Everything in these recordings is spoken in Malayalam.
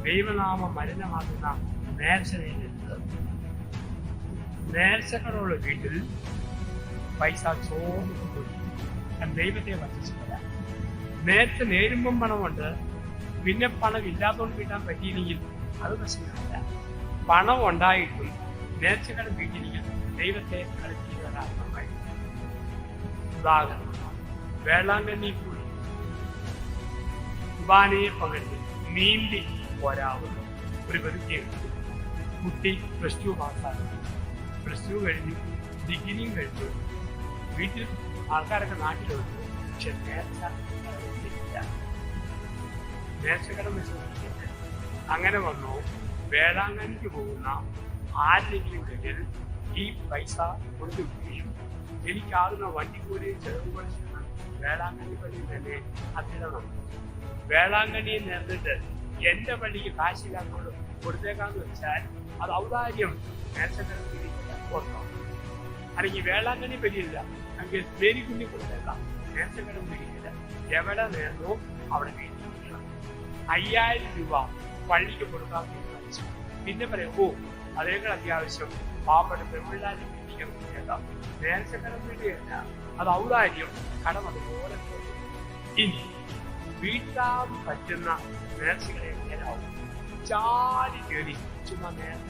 ദൈവനാമ മലിനമാക്കുന്ന നേർച്ച നേരിടുന്നത്. നേർച്ചകളുള്ള വീട്ടിൽ പൈസ ചോദിച്ചു ദൈവത്തെ വഞ്ചിച്ചില്ല. നേരത്തെ നേരുമ്പം പണമുണ്ട്, പിന്നെ പണം ഇല്ലാത്തതുകൊണ്ട് കിട്ടാൻ പറ്റിയില്ലെങ്കിൽ അത് പ്രശ്നമില്ല. പണം ഉണ്ടായിട്ടും നേർച്ചകൾ വീട്ടിലേക്ക് ദൈവത്തെ കളിപ്പിക്കുന്നവരായി. ഉദാഹരണം, വേളാങ്കണ്ണി കൂടി കുർബാനയെ പങ്കെടുത്ത് നീന്തി പോരാവുന്ന ഒരു വ്യക്തിയുണ്ട്. കുട്ടി +2 പാസ്സാണ്. +2 കഴിഞ്ഞു, ഡിഗ്രിയും കഴിഞ്ഞു. വീട്ടിൽ ആൾക്കാരൊക്കെ നാട്ടിലുണ്ട്. പക്ഷെ നേർച്ചകടം വെച്ച് അങ്ങനെ വന്നു. വേളാങ്കണ്ണിക്ക് പോകുന്ന ആരെങ്കിലും കയ്യിൽ ഈ പൈസ കൊണ്ടുപോവുകയും എനിക്കാകുന്ന വണ്ടിക്കൂലിയും ചെലവുകൾ വേളാങ്കണ്ണി പള്ളി തന്നെ അത്തിടണം. വേളാങ്കണ്ണിയെ നേർന്നിട്ട് എന്റെ പള്ളിക്ക് കാശില്ലാത്തോട് കൊടുത്തേക്കാന്ന് വെച്ചാൽ അത് ഔദാര്യം നേർച്ചകടം ഓർക്കാം. അല്ലെങ്കിൽ വേളാങ്കണ്ണി പള്ളിയില്ല എങ്കിൽ മേരിക്കുഞ്ഞി കൊടുത്തേക്കാം. നേർച്ചകടം പിടിക്കില്ല. എവിടെ നേർന്നോ അവിടെ വേദിക്കണം. 5000 രൂപ പള്ളിക്ക് കൊടുക്കാൻ തീരുമാനിച്ചു. പിന്നെ പറയും, ഓ അതേക്കാൾ അത്യാവശ്യം പാവപ്പെട്ട പെൺപിള്ളാരെ പിടിക്കാൻ കൊടുത്തേക്കാം. നേർച്ചകടം വേണ്ടിയല്ല, അത് ഔദാര്യം. കടം അതുപോലെ. ഇനി വീട്ടാൻ പറ്റുന്ന നേർച്ചകളെ എങ്ങനെയാവും? ചാടി കയറി ചുമ്മാ നേർച്ച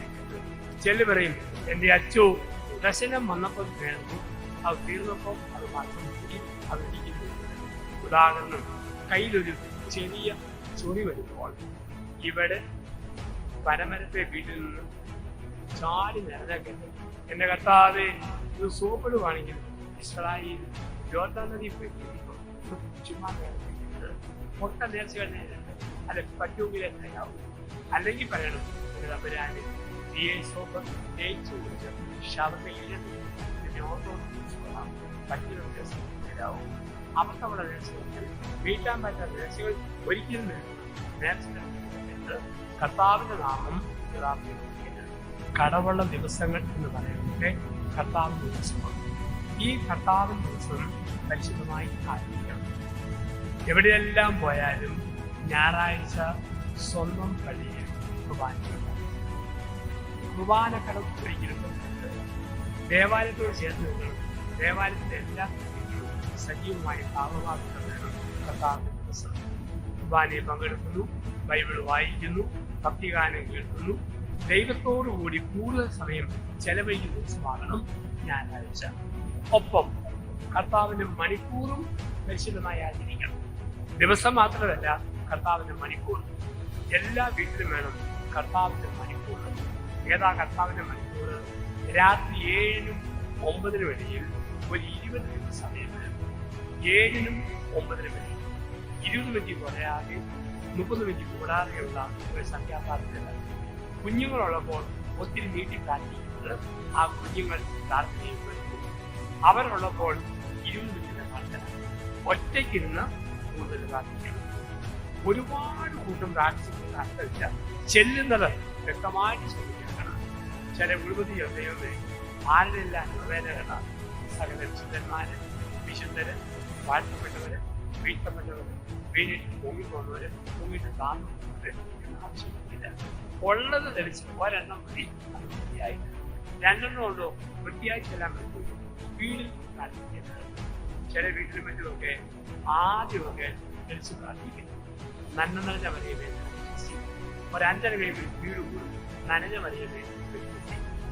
ചെല്ലു പറയും, എൻ്റെ അച്ചു ദർശനം വന്നപ്പോൾ നേർന്നു, അത് തീർന്നപ്പോൾ അത് മാത്രം കൂടി അത് ഇരിക്കുന്നു. ഉദാഹരണം, കയ്യിലൊരു ചെറിയ ചൊറി വരുമ്പോൾ ഇവിടെ പരമരത്തെ വീട്ടിൽ നിന്ന് ചാടി നിറഞ്ഞേക്കട്ടെ, എൻ്റെ കർത്താവേ ഇത് സോപ്പിടുവാണെങ്കിൽ ഇസ്രായേൽ യോർദാൻ നദി പോയി ചുമ്മാ നേർച്ചയുണ്ട്. പൊട്ട നേർച്ചകൾ നേരിട്ട് അല്ലെ പറ്റുമെങ്കിൽ എത്രയാവും? അല്ലെങ്കിൽ പറയണം, തമ്പുരാനെ സോപ്പ് തേച്ചു കുറിച്ച് ശവക്കയിലും പിന്നെ ഓർത്തോളം പറ്റിയ നേരാവും. അബദ്ധമുള്ള നേർച്ചകൾ, വീട്ടാൻ പറ്റാത്ത നേർച്ചകൾ ഒരിക്കലും നേർച്ചകൾ കർത്താവിന്റെ നാമം കടവുള്ള ദിവസങ്ങൾ എന്ന് പറയുന്നത് കർത്താവിന്റെ ദിവസമാണ്. ഈ കർത്താവിന്റെ ദിവസം പരിശുദ്ധമായി ആചരിക്കണം. എവിടെയെല്ലാം പോയാലും ഞായറാഴ്ച സ്വന്തം പള്ളിയിൽ കുർബാനക്കടം ഒരിക്കലും ദേവാലയത്തോട് ചേർന്ന് നിൽക്കണം. ദേവാലയത്തിലെ എല്ലാ സജീവമായി ഭാഗമാക്കുക വേണം. കർത്താവിന്റെ ദിവസം കുർബാനയിൽ പങ്കെടുക്കുന്നു, ബൈബിൾ വായിക്കുന്നു, ഭക്തിഗാനം കേൾക്കുന്നു, ദൈവത്തോടുകൂടി കൂടുതൽ സമയം ചെലവഴിക്കുന്ന ദിവസമാകണം ഞായറാഴ്ച. ഒപ്പം കർത്താവിന്റെ മണിക്കൂറും പരിശുദ്ധമായി ആചരിക്കണം. ദിവസം മാത്രമല്ല, കർത്താവിന്റെ മണിക്കൂർ എല്ലാ വീട്ടിലും വേണം. കർത്താവിന്റെ മണിക്കൂർ ഏതാ? കർത്താവിന്റെ മണിക്കൂർ രാത്രി 7-നും 9-നും ഇടയിൽ ഒരു 20 മിനിറ്റ് സമയം വേണം. 7-നും 9-നും ഇടയിൽ 20 മിനിറ്റ് കുറയാതെ 30 മിനിറ്റ് കൂടാതെയുള്ള ഒരു സംഖ്യാപ്രാർത്ഥന. കുഞ്ഞുങ്ങളുള്ളപ്പോൾ ഒത്തിരി നീട്ടി പ്രാർത്ഥിക്കുന്നത് ആ കുഞ്ഞുങ്ങൾ പ്രാർത്ഥനയിൽ വരുന്നു. അവരുള്ളപ്പോൾ 20 മിനിറ്റിന്റെ പ്രാർത്ഥന. ഒറ്റയ്ക്കിരുന്ന് കൂടുതൽ പ്രാർത്ഥിക്കണം. ഒരുപാട് കൂട്ടം പ്രാർത്ഥിക്കുന്ന അർത്ഥമില്ല. ചെല്ലുന്നത് വ്യക്തമായിട്ട് ശ്രമിക്കണം. ചില വിടുപതി ദൈവമേ ആരിലെല്ലാം നിറവേനകളാണ്. സകല വിശുദ്ധന്മാര്, വിശുദ്ധര്, വാഴ്ത്തപ്പെട്ടവര്, വീഴ്ത്തപ്പെട്ടവര്, വീണിട്ട് പൊങ്ങിപ്പോന്നവര്, പൊങ്ങിട്ട് താന്നുന്നവര് എന്ന് ആവശ്യമില്ല. ഉള്ളത് തെളിച്ച് ഒരെണ്ണം മതി. അത് വൃത്തിയായി 2 ഉണ്ടോ വൃത്തിയായി ചെല്ലാൻ പറ്റും. വീട്ടിൽ പ്രാർത്ഥിക്കുന്നത് ചില വീട്ടിൽ മറ്റുമൊക്കെ ആദ്യമൊക്കെ തെളിച്ച് പ്രാർത്ഥിക്കുന്നു. നന്മ നിറഞ്ഞ മറിയമേ, ഒരു 5 കഴിയുമ്പോൾ വീട് കൂടും. നനഞ്ഞ മറിയമേ,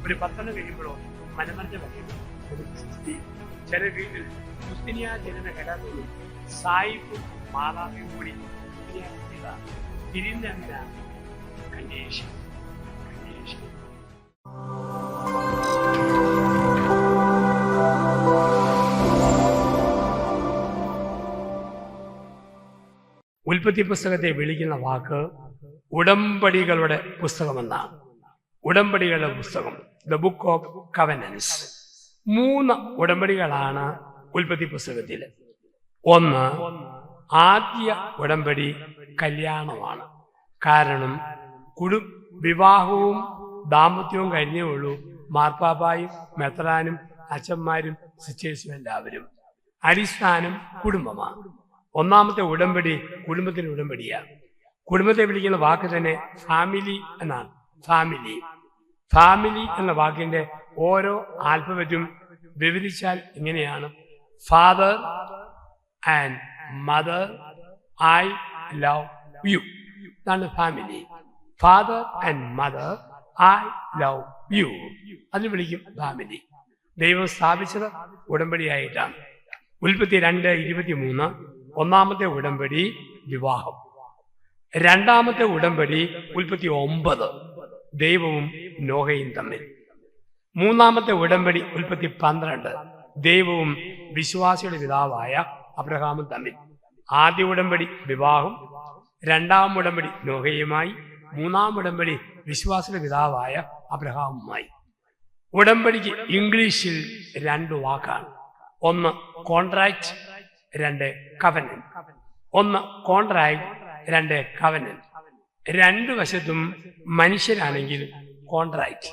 ഒരു 10 കഴിയുമ്പോഴോ മനമറിഞ്ഞ മറിയമേ. ചില വീട്ടിൽ ക്രിസ്ത്യനിയ ജനന കലാതോടും സായിപ്പും മാതാവിയും കൂടി തിരിഞ്ഞങ്ങനെ കന്യേഷൻ ഉൽപ്പത്തി പുസ്തകത്തെ വിളിക്കുന്ന വാക്ക് ഉടമ്പടികളുടെ പുസ്തകമെന്നാണ്. ഉടമ്പടികളുടെ പുസ്തകം, ദ ബുക്ക് ഓഫ് കവനൻസ്. 3 ഉടമ്പടികളാണ് ഉൽപ്പത്തി പുസ്തകത്തിൽ. ഒന്ന്, ആദ്യ ഉടമ്പടി കല്യാണമാണ്. കാരണം വിവാഹവും ദാമ്പത്യവും കഴിഞ്ഞേ ഉള്ളൂ മാർപ്പാപ്പായും മെത്രാനും അച്ഛന്മാരും സിസ്റ്റേഴ്സും എല്ലാവരും. അടിസ്ഥാനം കുടുംബമാണ്. ഒന്നാമത്തെ ഉടമ്പടി കുടുംബത്തിന്റെ ഉടമ്പടിയാണ്. കുടുംബത്തെ വിളിക്കുന്ന വാക്ക് തന്നെ ഫാമിലി എന്നാണ്. ഫാമിലി എന്ന വാക്കിന്റെ ഓരോ ആൽഫബറ്റും വിവരിച്ചാൽ ഇങ്ങനെയാണ്: father and mother, I love you. ഇതാണ് family. Father and mother, I love you. അതിന് വിളിക്കും ഫാമിലി. ദൈവം സ്ഥാപിച്ചത് ഉടമ്പടിയായിട്ടാണ്. ഉൽപ്പത്തി 2:23 ഒന്നാമത്തെ ഉടമ്പടി വിവാഹം. രണ്ടാമത്തെ ഉടമ്പടി ഉൽപ്പത്തി 9 ദൈവവും നോഹയും തമ്മിൽ. മൂന്നാമത്തെ ഉടമ്പടി ഉൽപ്പത്തി 12 ദൈവവും വിശ്വാസിയുടെ പിതാവായ അബ്രഹാമും തമ്മിൽ. ആദ്യ ഉടമ്പടി വിവാഹം, രണ്ടാം ഉടമ്പടി നോഹയുമായി, മൂന്നാം ഉടമ്പടി വിശ്വാസിയുടെ പിതാവായ അബ്രഹാമുമായി. ഉടമ്പടിക്ക് ഇംഗ്ലീഷിൽ 2 വാക്കാണ്. ഒന്ന് കോൺട്രാക്ട്, 2 കവനന്റ്. ഒന്ന് കോൺട്രാക്ട്, 2 കവനന്റ്. 2 വശത്തും മനുഷ്യരാണെങ്കിൽ കോൺട്രാക്ട്.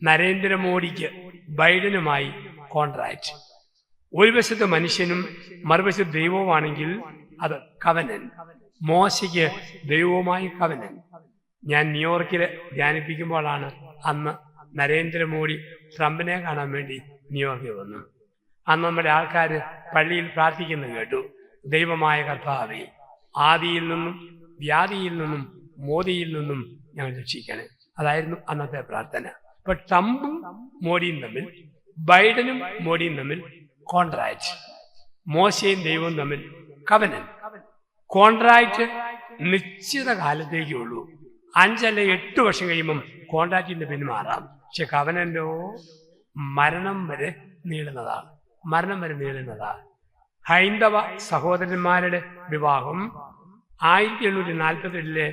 നരേന്ദ്രമോദിക്ക് ബൈഡനുമായി കോൺട്രാക്ട്. ഒരു വശത്ത് മനുഷ്യനും മറുവശത്ത് ദൈവവുമാണെങ്കിൽ അത് കവനന്റ്. മോശയ്ക്ക് ദൈവവുമായി കവനന്റ്. ഞാൻ ന്യൂയോർക്കിൽ ധ്യാനിപ്പിക്കുമ്പോഴാണ് അന്ന് നരേന്ദ്രമോദി ട്രംപിനെ കാണാൻ വേണ്ടി ന്യൂയോർക്കിൽ വന്നു. അന്ന് നമ്മുടെ ആൾക്കാർ പള്ളിയിൽ പ്രാർത്ഥിക്കുന്നത് കേട്ടു: ദൈവമായ കർത്താവേ, ആദിയിൽ നിന്നും വ്യാധിയിൽ നിന്നും മോദിയിൽ നിന്നും ഞങ്ങൾ രക്ഷിക്കണേ. അതായിരുന്നു അന്നത്തെ പ്രാർത്ഥന. ഇപ്പൊ ട്രംപും മോഡിയും തമ്മിൽ, ബൈഡനും മോഡിയും തമ്മിൽ കോൺട്രാക്ട്. മോശയും ദൈവവും തമ്മിൽ കവനന്റ്. കോൺട്രാക്ട് നിശ്ചിത കാലത്തേക്കേ ഉള്ളൂ. 5 അല്ലെ 8 വർഷം കഴിയുമ്പം കോൺട്രാക്റ്റിന്റെ പിന്മാറാം. പക്ഷെ കവനന്റോ മരണം വരെ നീളുന്നതാണ്. ഹൈന്ദവ സഹോദരന്മാരുടെ വിവാഹം 1847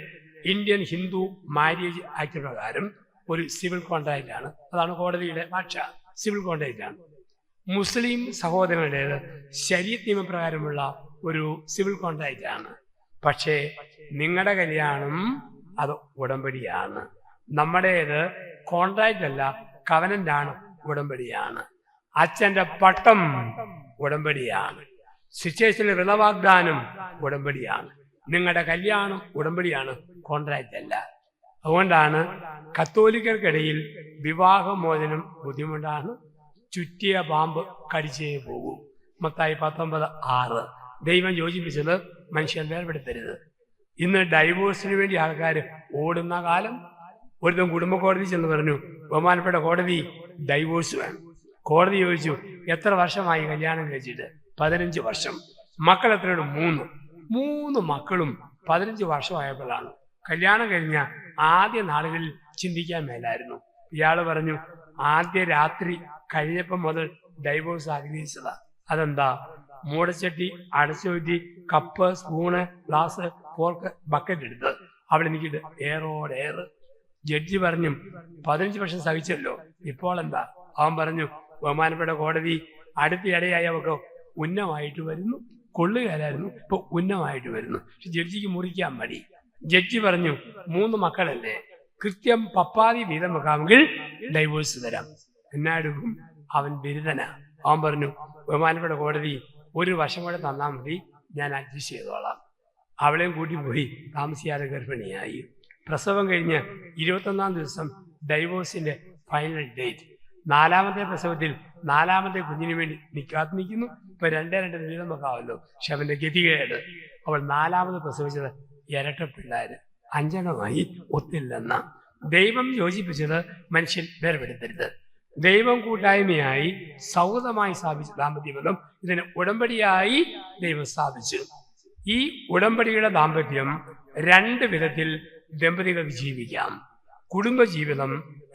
ഇന്ത്യൻ ഹിന്ദു മാര്യേജ് ആക്ട് പ്രകാരം ഒരു സിവിൽ കോൺട്രാക്റ്റ് ആണ്. അതാണ് കോടതിയുടെ ഭാഷ. സിവിൽ കോൺട്രാക്റ്റ് ആണ്. മുസ്ലിം സഹോദരങ്ങളുടേത് ശരീഅത്ത് നിയമപ്രകാരമുള്ള ഒരു സിവിൽ കോൺട്രാക്റ്റ് ആണ്. പക്ഷേ നിങ്ങളുടെ കല്യാണം അത് ഉടമ്പടിയാണ്. നമ്മുടേത് കോൺട്രാക്റ്റ് അല്ല, കവനന്റ് ആണ്, ഉടമ്പടിയാണ്. അച്ഛന്റെ പട്ടം ഉടമ്പടിയാണ്. സിസ്റ്റേഴ്സിന്റെ വിളവാഗ്ദാനം ഉടമ്പടിയാണ്. നിങ്ങളുടെ കല്യാണം ഉടമ്പടിയാണ്, കോൺട്രാക്റ്റ് അല്ല. അതുകൊണ്ടാണ് കത്തോലിക്കർക്കിടയിൽ വിവാഹമോചനം ബുദ്ധിമുട്ടാണ്. ചുറ്റിയ പാമ്പ് കടിച്ചേ പോകൂ. മത്തായി 19:6. ദൈവം യോജിപ്പിച്ചത് മനുഷ്യൻ വേർപെടുത്തരുത്. ഇന്ന് ഡൈവോഴ്സിന് വേണ്ടി ആൾക്കാർ ഓടുന്ന കാലം. ഒരുത്തം കുടുംബ കോടതി ചെന്ന് പറഞ്ഞു: ബഹുമാനപ്പെട്ട കോടതി, ഡൈവോഴ്സ് വേണം. കോടതി ചോദിച്ചു: എത്ര വർഷമായി കല്യാണം കഴിച്ചിട്ട്? 15 വർഷം. മക്കൾ എത്രയുണ്ട്? 3 മക്കളും 15 വർഷമായപ്പോഴാണ്. കല്യാണം കഴിഞ്ഞ ആദ്യ നാളുകളിൽ ചിന്തിക്കാൻ മേലായിരുന്നു. ഇയാൾ പറഞ്ഞു: ആദ്യ രാത്രി കഴിഞ്ഞപ്പം മുതൽ ഡൈവോഴ്സ് ആഗ്രഹിച്ചതാ. അതെന്താ? മൂടച്ചട്ടി അടച്ചുറ്റി cup, spoon, glass, fork, bucket എടുത്ത് അവിടെ എനിക്കിട്ട് ഏറോടേറ്. ജഡ്ജി പറഞ്ഞു: 15 വർഷം സഹിച്ചല്ലോ, ഇപ്പോൾ എന്താ? അവൻ പറഞ്ഞു: ബഹുമാനപ്പെട്ട കോടതി, അടുത്തിടെയായി അവർക്ക് ഉന്നമായിട്ട് വരുന്നു. കൊള്ളുകയല്ലായിരുന്നു, ഇപ്പൊ ഉന്നമായിട്ട് വരുന്നു. പക്ഷെ ജഡ്ജിക്ക് മുറിക്കാൻ മടി. ജഡ്ജി പറഞ്ഞു: 3 മക്കളല്ലേ, കൃത്യം പപ്പാതി വീതം വെക്കാമെങ്കിൽ ഡൈവോഴ്സ് തരാം. എന്നാടുക്കും? അവൻ ബിരുദന. അവൻ പറഞ്ഞു: ബഹുമാനപ്പെട്ട കോടതി, 1 വർഷം കൂടെ തന്നാൽ മതി, ഞാൻ അഡ്ജസ്റ്റ് ചെയ്തോളാം. അവളെയും കൂട്ടി പോയി. താമസിയാതെ ഗർഭിണിയായി. പ്രസവം കഴിഞ്ഞ് 21-ാം ദിവസം ഡൈവോഴ്സിന്റെ ഫൈനൽ ഡേറ്റ്. 4ാമത്തെ പ്രസവത്തിൽ 4ാമത്തെ കുഞ്ഞിന് വേണ്ടി നിൽക്കുന്നു. ഇപ്പൊ 2 വീതം വെക്കാമല്ലോ. പക്ഷെ അവന്റെ ഗതികേട്, അവൾ 4ാമത് പ്രസവിച്ചത് ഇരട്ട പിള്ളേര്. 5 ഒത്തില്ലെന്ന. ദൈവം യോജിപ്പിച്ചത് മനുഷ്യൻ വേർപെടുത്തരുത്. ദൈവം കൂട്ടായ്മയായി സൗഹൃദമായി സ്ഥാപിച്ച ദാമ്പത്യബന്ധം ഇതിന് ഉടമ്പടിയായി ദൈവം സ്ഥാപിച്ചു. ഈ ഉടമ്പടിയുടെ ദാമ്പത്യം 2 വിധത്തിൽ ദമ്പതികൾക്ക് ജീവിക്കാം. കുടുംബജീവിതം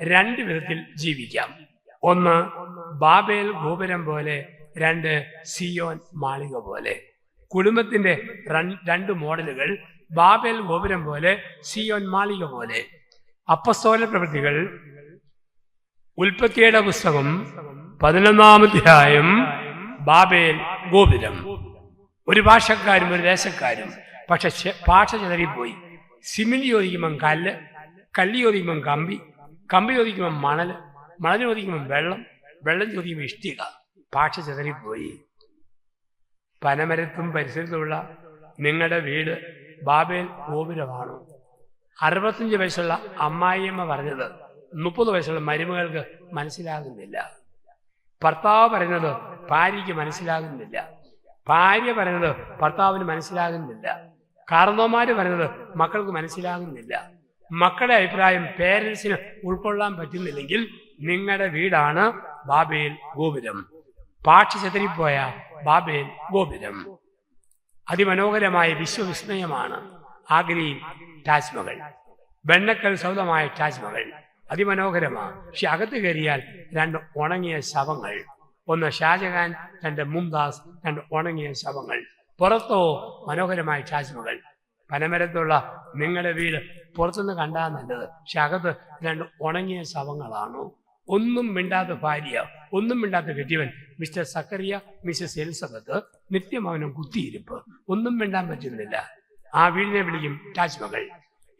2 വിധത്തിൽ ജീവിക്കാം. 1 ബാബേൽ ഗോപുരം പോലെ, 2 സിയോൻ മാളിക പോലെ. കുടുംബത്തിന്റെ 2 മോഡലുകൾ: ബാബേൽ ഗോപുരം പോലെ, സിയോൻ മാളിക പോലെ. അപ്പസ്തോല പ്രവൃത്തികൾ ഉൽപ്പത്തിയുടെ പുസ്തകം 11-ാം അധ്യായം. ബാബേൽ ഗോപുരം. ഒരു ഭാഷക്കാരും ഒരു ദേശക്കാരും. പക്ഷെ ഭാഷ ചിതറിപ്പോയി. സിമെന്റ് ചോദിക്കുമ്പം കല്ല്, കല്ല് ചോദിക്കുമ്പം കമ്പി, കമ്പി ചോദിക്കുമ്പം മണൽ ചോദിക്കുമ്പം വെള്ളം ചോദിക്കുമ്പോൾ ഇഷ്ടിക. ഭാഷ ചിതറിപ്പോയി. പനമരത്തും പരിസരത്തുമുള്ള നിങ്ങളുടെ വീട് ബാബേൽ ഗോപുരമാണ്. 65 വയസ്സുള്ള അമ്മായിയമ്മ പറഞ്ഞത് 30 വയസ്സുള്ള മരുമകൾക്ക് മനസ്സിലാകുന്നില്ല. ഭർത്താവ് പറയുന്നത് ഭാര്യയ്ക്ക് മനസ്സിലാകുന്നില്ല. ഭാര്യ പറയുന്നത് ഭർത്താവിന് മനസ്സിലാകുന്നില്ല. കാരണവന്മാര് പറയുന്നത് മക്കൾക്ക് മനസ്സിലാകുന്നില്ല. മക്കളുടെ അഭിപ്രായം പേരൻസിന് ഉൾക്കൊള്ളാൻ പറ്റുന്നില്ലെങ്കിൽ നിങ്ങളുടെ വീടാണ് ബാബേൽ ഗോപുരം. പാക്ഷി ചെതറിപ്പോയ ബാബേൽ ഗോപുരം. അതിമനോഹരമായ വിശ്വവിസ്മയമാണ് ആഗ്രയിൽ താജ്മഹൽ. വെണ്ണക്കൽ സൗധമായ താജ്മഹൽ അതിമനോഹരമാണ്. പക്ഷെ അകത്ത് കയറിയാൽ 2 ഉണങ്ങിയ ശവങ്ങൾ. 1 ഷാജഹാൻ, 2 മുംതാസ്, 2 ഉണങ്ങിയ ശവങ്ങൾ. പുറത്തോ മനോഹരമായ താജ്മഹൽ. പനമരത്തുള്ള നിങ്ങളുടെ വീട് പുറത്തുനിന്ന് കണ്ടാൽ നല്ലത്, പക്ഷെ അകത്ത് 2 ഉണങ്ങിയ ശവങ്ങളാണ്. ഒന്നും മിണ്ടാത്ത ഭാര്യ, ഒന്നും മിണ്ടാത്ത കെട്ടിയവൻ. മിസ്റ്റർ സക്കറിയ, മിസ്സസ് എലിസബത്ത് നിത്യമൗനം കുത്തിയിരിപ്പ്. ഒന്നും മിണ്ടാൻ പറ്റുന്നില്ല. ആ വീടിനെ വിളിക്കും താജ്മഹൽ.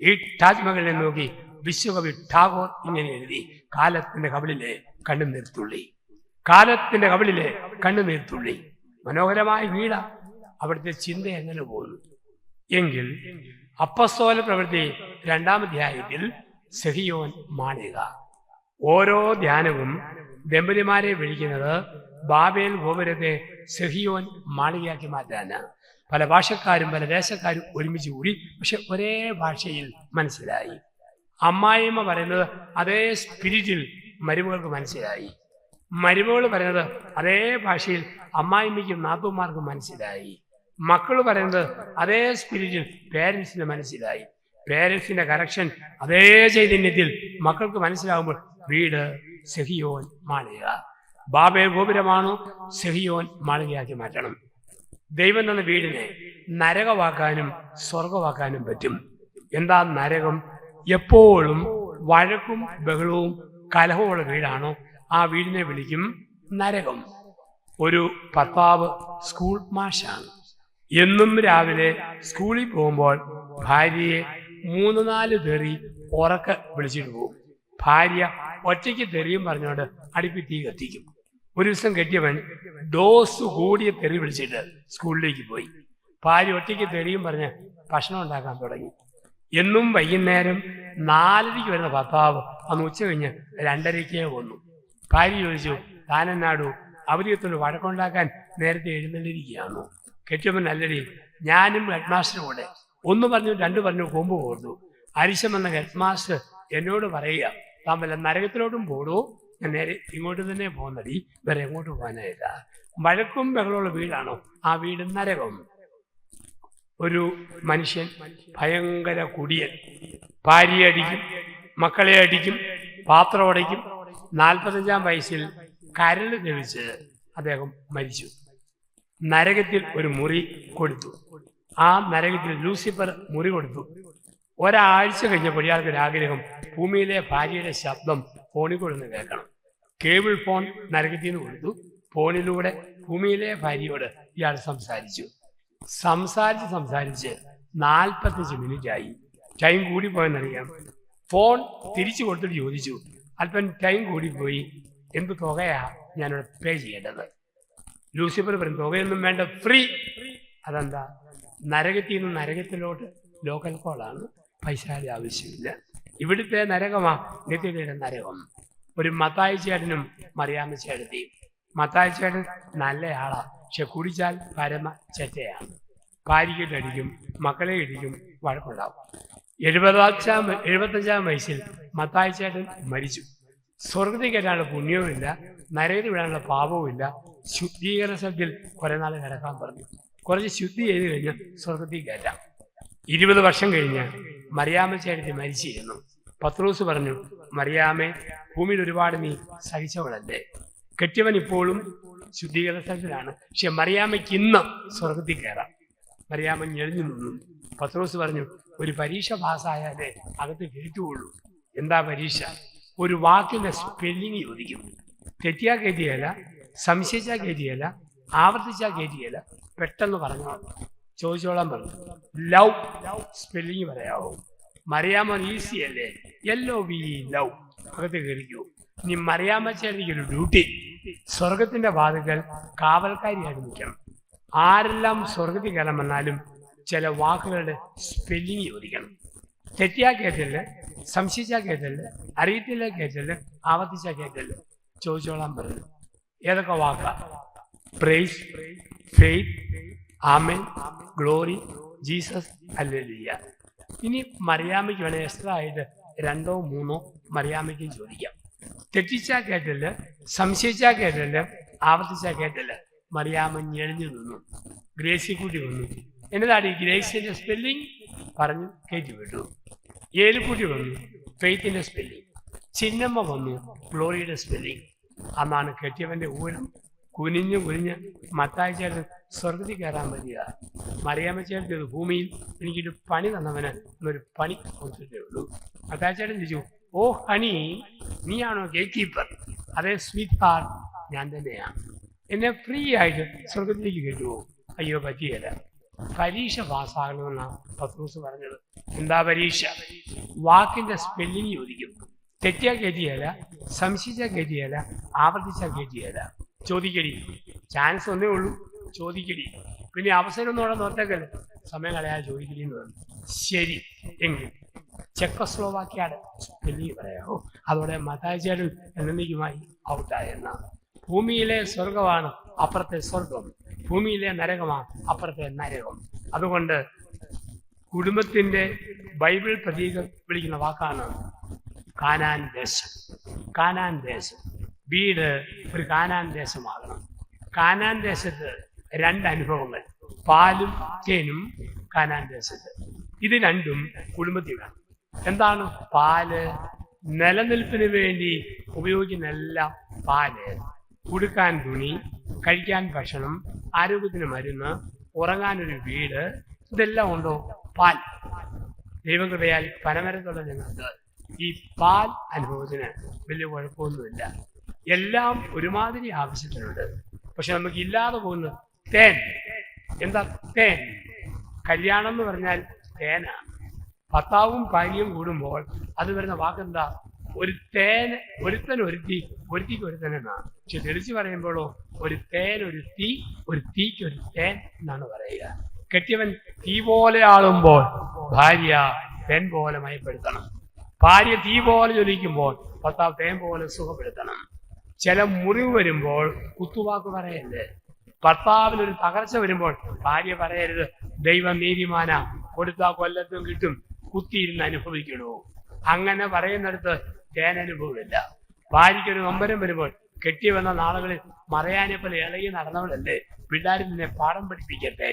ഈ താജ്മഹലിനെ നോക്കി വിശ്വകവി ടാഗോർ ഇങ്ങനെ എഴുതി: കാലത്തിന്റെ കവിളിലെ കണ്ണുനീർത്തുള്ളി, കാലത്തിന്റെ കവിളിലെ കണ്ണുനീർത്തുള്ളി. മനോഹരമായ വീട. അവിടുത്തെ ചിന്ത എങ്ങനെ പോകുന്നു എങ്കിൽ അപ്പസ്തോല പ്രവൃത്തി 2-ാം അധ്യായത്തിൽ സെഹിയോൻ മാളിക. ഓരോ ധ്യാനവും ദമ്പതിമാരെ വിളിക്കുന്നത് ബാബേൽ ഗോപുരത്തെ സെഹിയോൻ മാളികയാക്കി മാറ്റാനാണ്. പല ഭാഷക്കാരും പല ദേശക്കാരും ഒരുമിച്ച് കൂടി, പക്ഷെ ഒരേ ഭാഷയിൽ മനസ്സിലായി. അമ്മായിയമ്മ പറയുന്നത് അതേ സ്പിരിറ്റിൽ മരുമകൾക്ക് മനസ്സിലായി. മരുമകൾ പറയുന്നത് അതേ ഭാഷയിൽ അമ്മായിമ്മയ്ക്കും നാത്തൂന്മാർക്കും മനസ്സിലായി. മക്കൾ പറയുന്നത് അതേ സ്പിരിറ്റിൽ പേരൻസിന് മനസ്സിലായി. പേരൻസിന്റെ കറക്ഷൻ അതേ ചൈതന്യത്തിൽ മക്കൾക്ക് മനസ്സിലാകുമ്പോൾ വീട് സെഹിയോൻ മാളിക. ബാബേൽ ഗോപുരമാണോ സെഹിയോൻ മാളികയാക്കി മാറ്റണം. ദൈവം തന്ന വീടിനെ നരകവാക്കാനും സ്വർഗവാക്കാനും പറ്റും. എന്താ നരകം? എപ്പോഴും വഴക്കും ബഹളവും കലഹമുള്ള വീടാണോ ആ വീടിനെ വിളിക്കും നരകം. ഒരു ഭർത്താവ് സ്കൂൾ മാഷാണ്. എന്നും രാവിലെ സ്കൂളിൽ പോകുമ്പോൾ ഭാര്യയെ 3-4 തെറി ഉറക്ക വിളിച്ചിട്ട് പോകും. ഭാര്യ ഒറ്റയ്ക്ക് തെറിയും പറഞ്ഞുകൊണ്ട് അടുപ്പിൽ തീ കത്തിക്കും. ഒരു ദിവസം കെട്ടിയവൻ ഡോസ് കൂടിയ തെറി വിളിച്ചിട്ട് സ്കൂളിലേക്ക് പോയി. ഭാര്യ ഒറ്റയ്ക്ക് തെറിയും പറഞ്ഞ് ഭക്ഷണം ഉണ്ടാക്കാൻ തുടങ്ങി. എന്നും വൈകുന്നേരം 4:30 വരുന്ന ഭർത്താവ് അന്ന് ഉച്ച കഴിഞ്ഞ് 2:30 വന്നു. ഭാര്യ ചോദിച്ചു, താനെന്നാടു അവധിയത്തോട് വഴക്കുണ്ടാക്കാൻ നേരത്തെ എഴുന്നള്ളിരിക്കുകയാണോ? കെട്ടിയവൻ നല്ലടി, ഞാനും ഹെഡ് മാസ്റ്ററും കൂടെ 1 പറഞ്ഞു 2 പറഞ്ഞു കൊമ്പ് കോർത്തു. അരിശം എന്ന ഹെഡ് മാസ്റ്റർ എന്നോട് പറയുക, താൻ വല്ല നരകത്തിലോട്ടും പോടൂ, ഞാൻ നേരെ ഇങ്ങോട്ട് തന്നെ പോകുന്നടി, വേറെ എങ്ങോട്ട് പോകാനായില്ല. വഴക്കും ബഹളമുള്ള വീടാണോ ആ വീട് നരകം. ഒരു മനുഷ്യൻ ഭയങ്കര കുടിയൻ, ഭാര്യയെ അടിക്കും, മക്കളെ അടിക്കും, പാത്രം അടയ്ക്കും. 45-ാം വയസ്സിൽ കരൾ ധരിച്ച് അദ്ദേഹം മരിച്ചു. നരകത്തിൽ ഒരു മുറി കൊടുത്തു. ആ നരകത്തിൽ ലൂസിഫർ മുറി കൊടുത്തു. ഒരാഴ്ച കഴിഞ്ഞപ്പോൾ ഇയാൾക്കൊരാഗ്രഹം, ഭൂമിയിലെ ഭാര്യയുടെ ശബ്ദം ഫോണിൽ കൊടുന്ന് കേൾക്കണം. കേബിൾ ഫോൺ നരകത്തിൽ നിന്ന് കൊടുത്തു. ഫോണിലൂടെ ഭൂമിയിലെ ഭാര്യയോട് ഇയാൾ സംസാരിച്ചു. സംസാരിച്ച് 45 മിനിറ്റായി. ടൈം കൂടിപ്പോയെന്നറിയാം. ഫോൺ തിരിച്ചു കൊടുത്തിട്ട് ചോദിച്ചു, അല്പം ടൈം കൂടിപ്പോയി, എന്ത് തുകയാ ഞാനിവിടെ പേ ചെയ്യേണ്ടത്? ലൂസിഫർ പറയും, തുകയൊന്നും വേണ്ട, ഫ്രീ. അതെന്താ? നരകത്തിൽ നിന്ന് നരകത്തിലോട്ട് ലോക്കൽ കോളാണ്, പൈസ ആവശ്യമില്ല. ഇവിടുത്തെ നരകമാ നിത്യതയുടെ നരകം. ഒരു മത്തായി ചേട്ടനും മറിയാമ്മ ചേട്ടത്തെയും. മത്തായി ചേട്ടൻ നല്ലയാളാ, പക്ഷെ കുടിച്ചാൽ പരമ ചെറ്റയാണ്. ഭാര്യയ്ക്ക് അടിക്കും, മക്കളെ ഇടിക്കും, വഴക്കുണ്ടാവും. 75-ാം വയസ്സിൽ മത്തായി ചേട്ടൻ മരിച്ചു. സ്വർഗത്തിൽ കയറ്റാനുള്ള പുണ്യവുമില്ല, നരകത്തിൽ വിടാനുള്ള പാപവുമില്ല. ശുദ്ധീകരണത്തിൽ കുറെ നാൾ കിടക്കാൻ പറഞ്ഞു. കുറച്ച് ശുദ്ധി ചെയ്ത് കഴിഞ്ഞ് സ്വർഗത്തിൽ കയറ്റാം. 20 വർഷം കഴിഞ്ഞ് മറിയാമ്മ ചേട്ടത്തി മരിച്ചിരുന്നു. പത്രോസ് പറഞ്ഞു, മറിയാമ്മേ, ഭൂമിയിൽ ഒരുപാട് നീ സഹിച്ചവളല്ലേ. കെട്ടിയവൻ ഇപ്പോഴും ശുദ്ധീകരണത്തിലാണ്, പക്ഷെ മറിയാമ്മയ്ക്ക് ഇന്ന് സ്വർഗത്തിൽ കയറാം. മറിയാമ്മ ഞെളിഞ്ഞു നിന്നു. പത്രോസ് പറഞ്ഞു, ഒരു പരീക്ഷ പാസ്സായാലേ അകത്ത് കയറ്റുകയുള്ളൂ. എന്താ പരീക്ഷ? ഒരു വാക്കിന്റെ സ്പെല്ലിങ് ചോദിക്കും. തെറ്റിയാൽ കയറ്റിയല്ല, സംശയിച്ചാൽ കയറ്റിയല്ല, ആവർത്തിച്ചാൽ കയറ്റിയല്ല, പെട്ടെന്ന് പറഞ്ഞു ചോദിച്ചോളാൻ പറഞ്ഞു. ലവ് സ്പെല്ലിങ് പറയാവോ? മറിയാമ്മ ഈസി അല്ലേ? LOVE love. അകത്ത് കയറിക്കൂ. ഇനി മറിയാമ്മ ചേട്ടനിക്കൊരു ഡ്യൂട്ടി, സ്വർഗത്തിന്റെ വാതിൽക്കൽ കാവൽക്കാരിയായിട്ട് നിൽക്കണം. ആരെല്ലാം സ്വർഗത്തിൽ കയറാൻ വന്നാലും ചില വാക്കുകളുടെ സ്പെല്ലിങ് ചോദിക്കണം. തെറ്റിയാ കേട്ടില്ല, സംശയിച്ചാ കേട്ടില്ല, അറിയത്തില്ല കേട്ടില്ല, ആവർത്തിച്ചാ കേട്ടില്ല, ചോദിച്ചോളാൻ പറഞ്ഞു. ഏതൊക്കെ വാക്കാ? പ്രൈസ്, ഫെയ്ത്ത്, ആമേൻ, ഗ്ലോറി, ജീസസ്, ഹല്ലേലൂയ. ഇനി മറിയാമ്മയ്ക്ക് വേണേൽ എക്സ്ട്രാ ആയിട്ട് 2 or 3 മറിയാമ്മയ്ക്കും ചോദിക്കാം. തെറ്റിച്ചാ കേട്ടില്ല, സംശയിച്ചാ കേട്ടില്ല, ആവർത്തിച്ചാ കേട്ടില്ല, മറിയാമ്മ ഞെളിഞ്ഞു നിന്നു. ഗ്രേസി കൂട്ടി വന്നു. എന്നതാണ് ഈ ഗ്രേസിന്റെ സ്പെല്ലിംഗ്? പറഞ്ഞു കയറ്റി വിട്ടു. ഏലുക്കുട്ടി വന്നു, ഫെയ്ത്തിന്റെ സ്പെല്ലിംഗ്. ചിന്നമ്മ വന്നു, ഗ്ലോറിയുടെ സ്പെല്ലിംഗ്. അന്നാണ് കെട്ടിയവന്റെ ഊഴം കുനിഞ്ഞ് മത്തായി ചേട്ടൻ സ്വർഗത്തിൽ കയറാൻ പറ്റുക. മറിയാമ്മ ചേട്ടൻ ഭൂമിയിൽ എനിക്കൊരു പണി തന്നവന് എന്നൊരു പണി കൊടുത്തിട്ടേ ഉള്ളൂ. മത്തായി ചേട്ടൻ ചോദിച്ചു, ഓ ഹണി, നീയാണോ ഗേറ്റ് കീപ്പർ? അതേ സ്വീറ്റ് ഹാർട്ട്, ഞാൻ തന്നെയാണ്. എന്നെ ഫ്രീ ആയിട്ട് സ്വർഗത്തിലേക്ക് കയറ്റുമോ? അയ്യോ പറ്റിയല്ല. പരീക്ഷ പാസ്സാകണമെന്നാണ് പത്രോസ് പറഞ്ഞത്. എന്താ പരീക്ഷ? വാക്കിന്റെ സ്പെല്ലിങ് ചോദിക്കും. തെറ്റിയാ കയറ്റിയല്ല, സംശയിച്ചാ കയറ്റിയല്ല, ആവർത്തിച്ചാ കയറ്റിയല്ല. ചോദിക്കടി, ചാൻസ് ഒന്നേ ഉള്ളൂ, ചോദിക്കടി. പിന്നെ അവസരം ഒന്നും അവിടെ നോട്ടേക്കല്ലേ, സമയം കളയാതെ ചോദിക്കടി എന്ന് പറഞ്ഞു. ശരി എങ്കിൽ ചെക്കോസ്ലോവാക്യയുടെ സ്പെല്ലിങ് പറയാമോ? അതോടെ മത്തായി ചേട്ടൻ എന്നേക്കുമായി ഔട്ടായെന്നാണ്. ഭൂമിയിലെ സ്വർഗമാണ് അപ്പുറത്തെ സ്വർഗം, ഭൂമിയിലെ നരകമാണ് അപ്പുറത്തെ നരകം. അതുകൊണ്ട് കുടുംബത്തിന്റെ ബൈബിൾ പ്രതീകം വിളിക്കുന്ന വാക്കാണ് കാനാൻ ദേശം. കാനാൻ ദേശം, വീട് ഒരു കാനാൻ ദേശമാകണം. കാനാൻ ദേശത്ത് 2 അനുഭവങ്ങൾ, പാലും തേനും കാനാൻ ദേശത്ത്. ഇത് രണ്ടും കുടുംബത്തിൽ വേണം. എന്താണ് പാല്? നിലനിൽപ്പിന് വേണ്ടി ഉപയോഗിക്കുന്ന എല്ലാം പാല്. ഉടുക്കാൻ തുണി, കഴിക്കാൻ ഭക്ഷണം, ആരോഗ്യത്തിന് മരുന്ന്, ഉറങ്ങാനൊരു വീട്, ഇതെല്ലാം ഉണ്ടോ? പാൽ. ദൈവകൃപയാൽ പനമരത്തുള്ള ഞങ്ങൾക്ക് ഈ പാൽ അനുഭവത്തിന് വലിയ കുഴപ്പമൊന്നുമില്ല. എല്ലാം ഒരുമാതിരി ആവശ്യത്തിനുണ്ട്. പക്ഷെ നമുക്ക് ഇല്ലാതെ പോകുന്ന തേൻ. എന്താ തേൻ? കല്യാണം എന്ന് പറഞ്ഞാൽ തേനാണ്. ഭർത്താവും ഭാര്യയും കൂടുമ്പോൾ അത് വരുന്ന വാക്കെന്താ? ഒരു തേൻ, ഒരുത്തൻ ഒരുത്തി, ഒരുത്തിക്ക് ഒരുത്തനെന്നാണ്. പക്ഷെ തെളിച്ച് പറയുമ്പോഴോ ഒരു തേൻ ഒരു തീ, ഒരു തീക്ക് ഒരു തേൻ എന്നാണ് പറയുക. കെട്ടിയവൻ തീ പോലെ ആളുമ്പോൾ ഭാര്യ തേൻ പോലെ മയപ്പെടുത്തണം. ഭാര്യ തീ പോലെ ജ്വലിക്കുമ്പോൾ ഭർത്താവ് തേൻ പോലെ സുഖപ്പെടുത്തണം. ചില മുറിവ് വരുമ്പോൾ കുത്തുവാക്ക് പറയരുത്. ഭർത്താവിനൊരു തകർച്ച വരുമ്പോൾ ഭാര്യ പറയരുത് ദൈവം നീതിമാനാ, കൊടുത്താ കൊല്ലത്തും കിട്ടും, കുത്തിയിരുന്ന് അനുഭവിക്കണോ. അങ്ങനെ പറയുന്നിടത്ത് തേൻ അനുഭവമില്ല. ഭാര്യയ്ക്കൊരു നൊമ്പരം വരുമ്പോൾ കെട്ടിവന്ന നാളുകളിൽ മറയാനെ പോലെ ഇളകി നടന്നവളല്ലേ, പിള്ളേർ നിന്നെ പാഠം പഠിപ്പിക്കട്ടെ,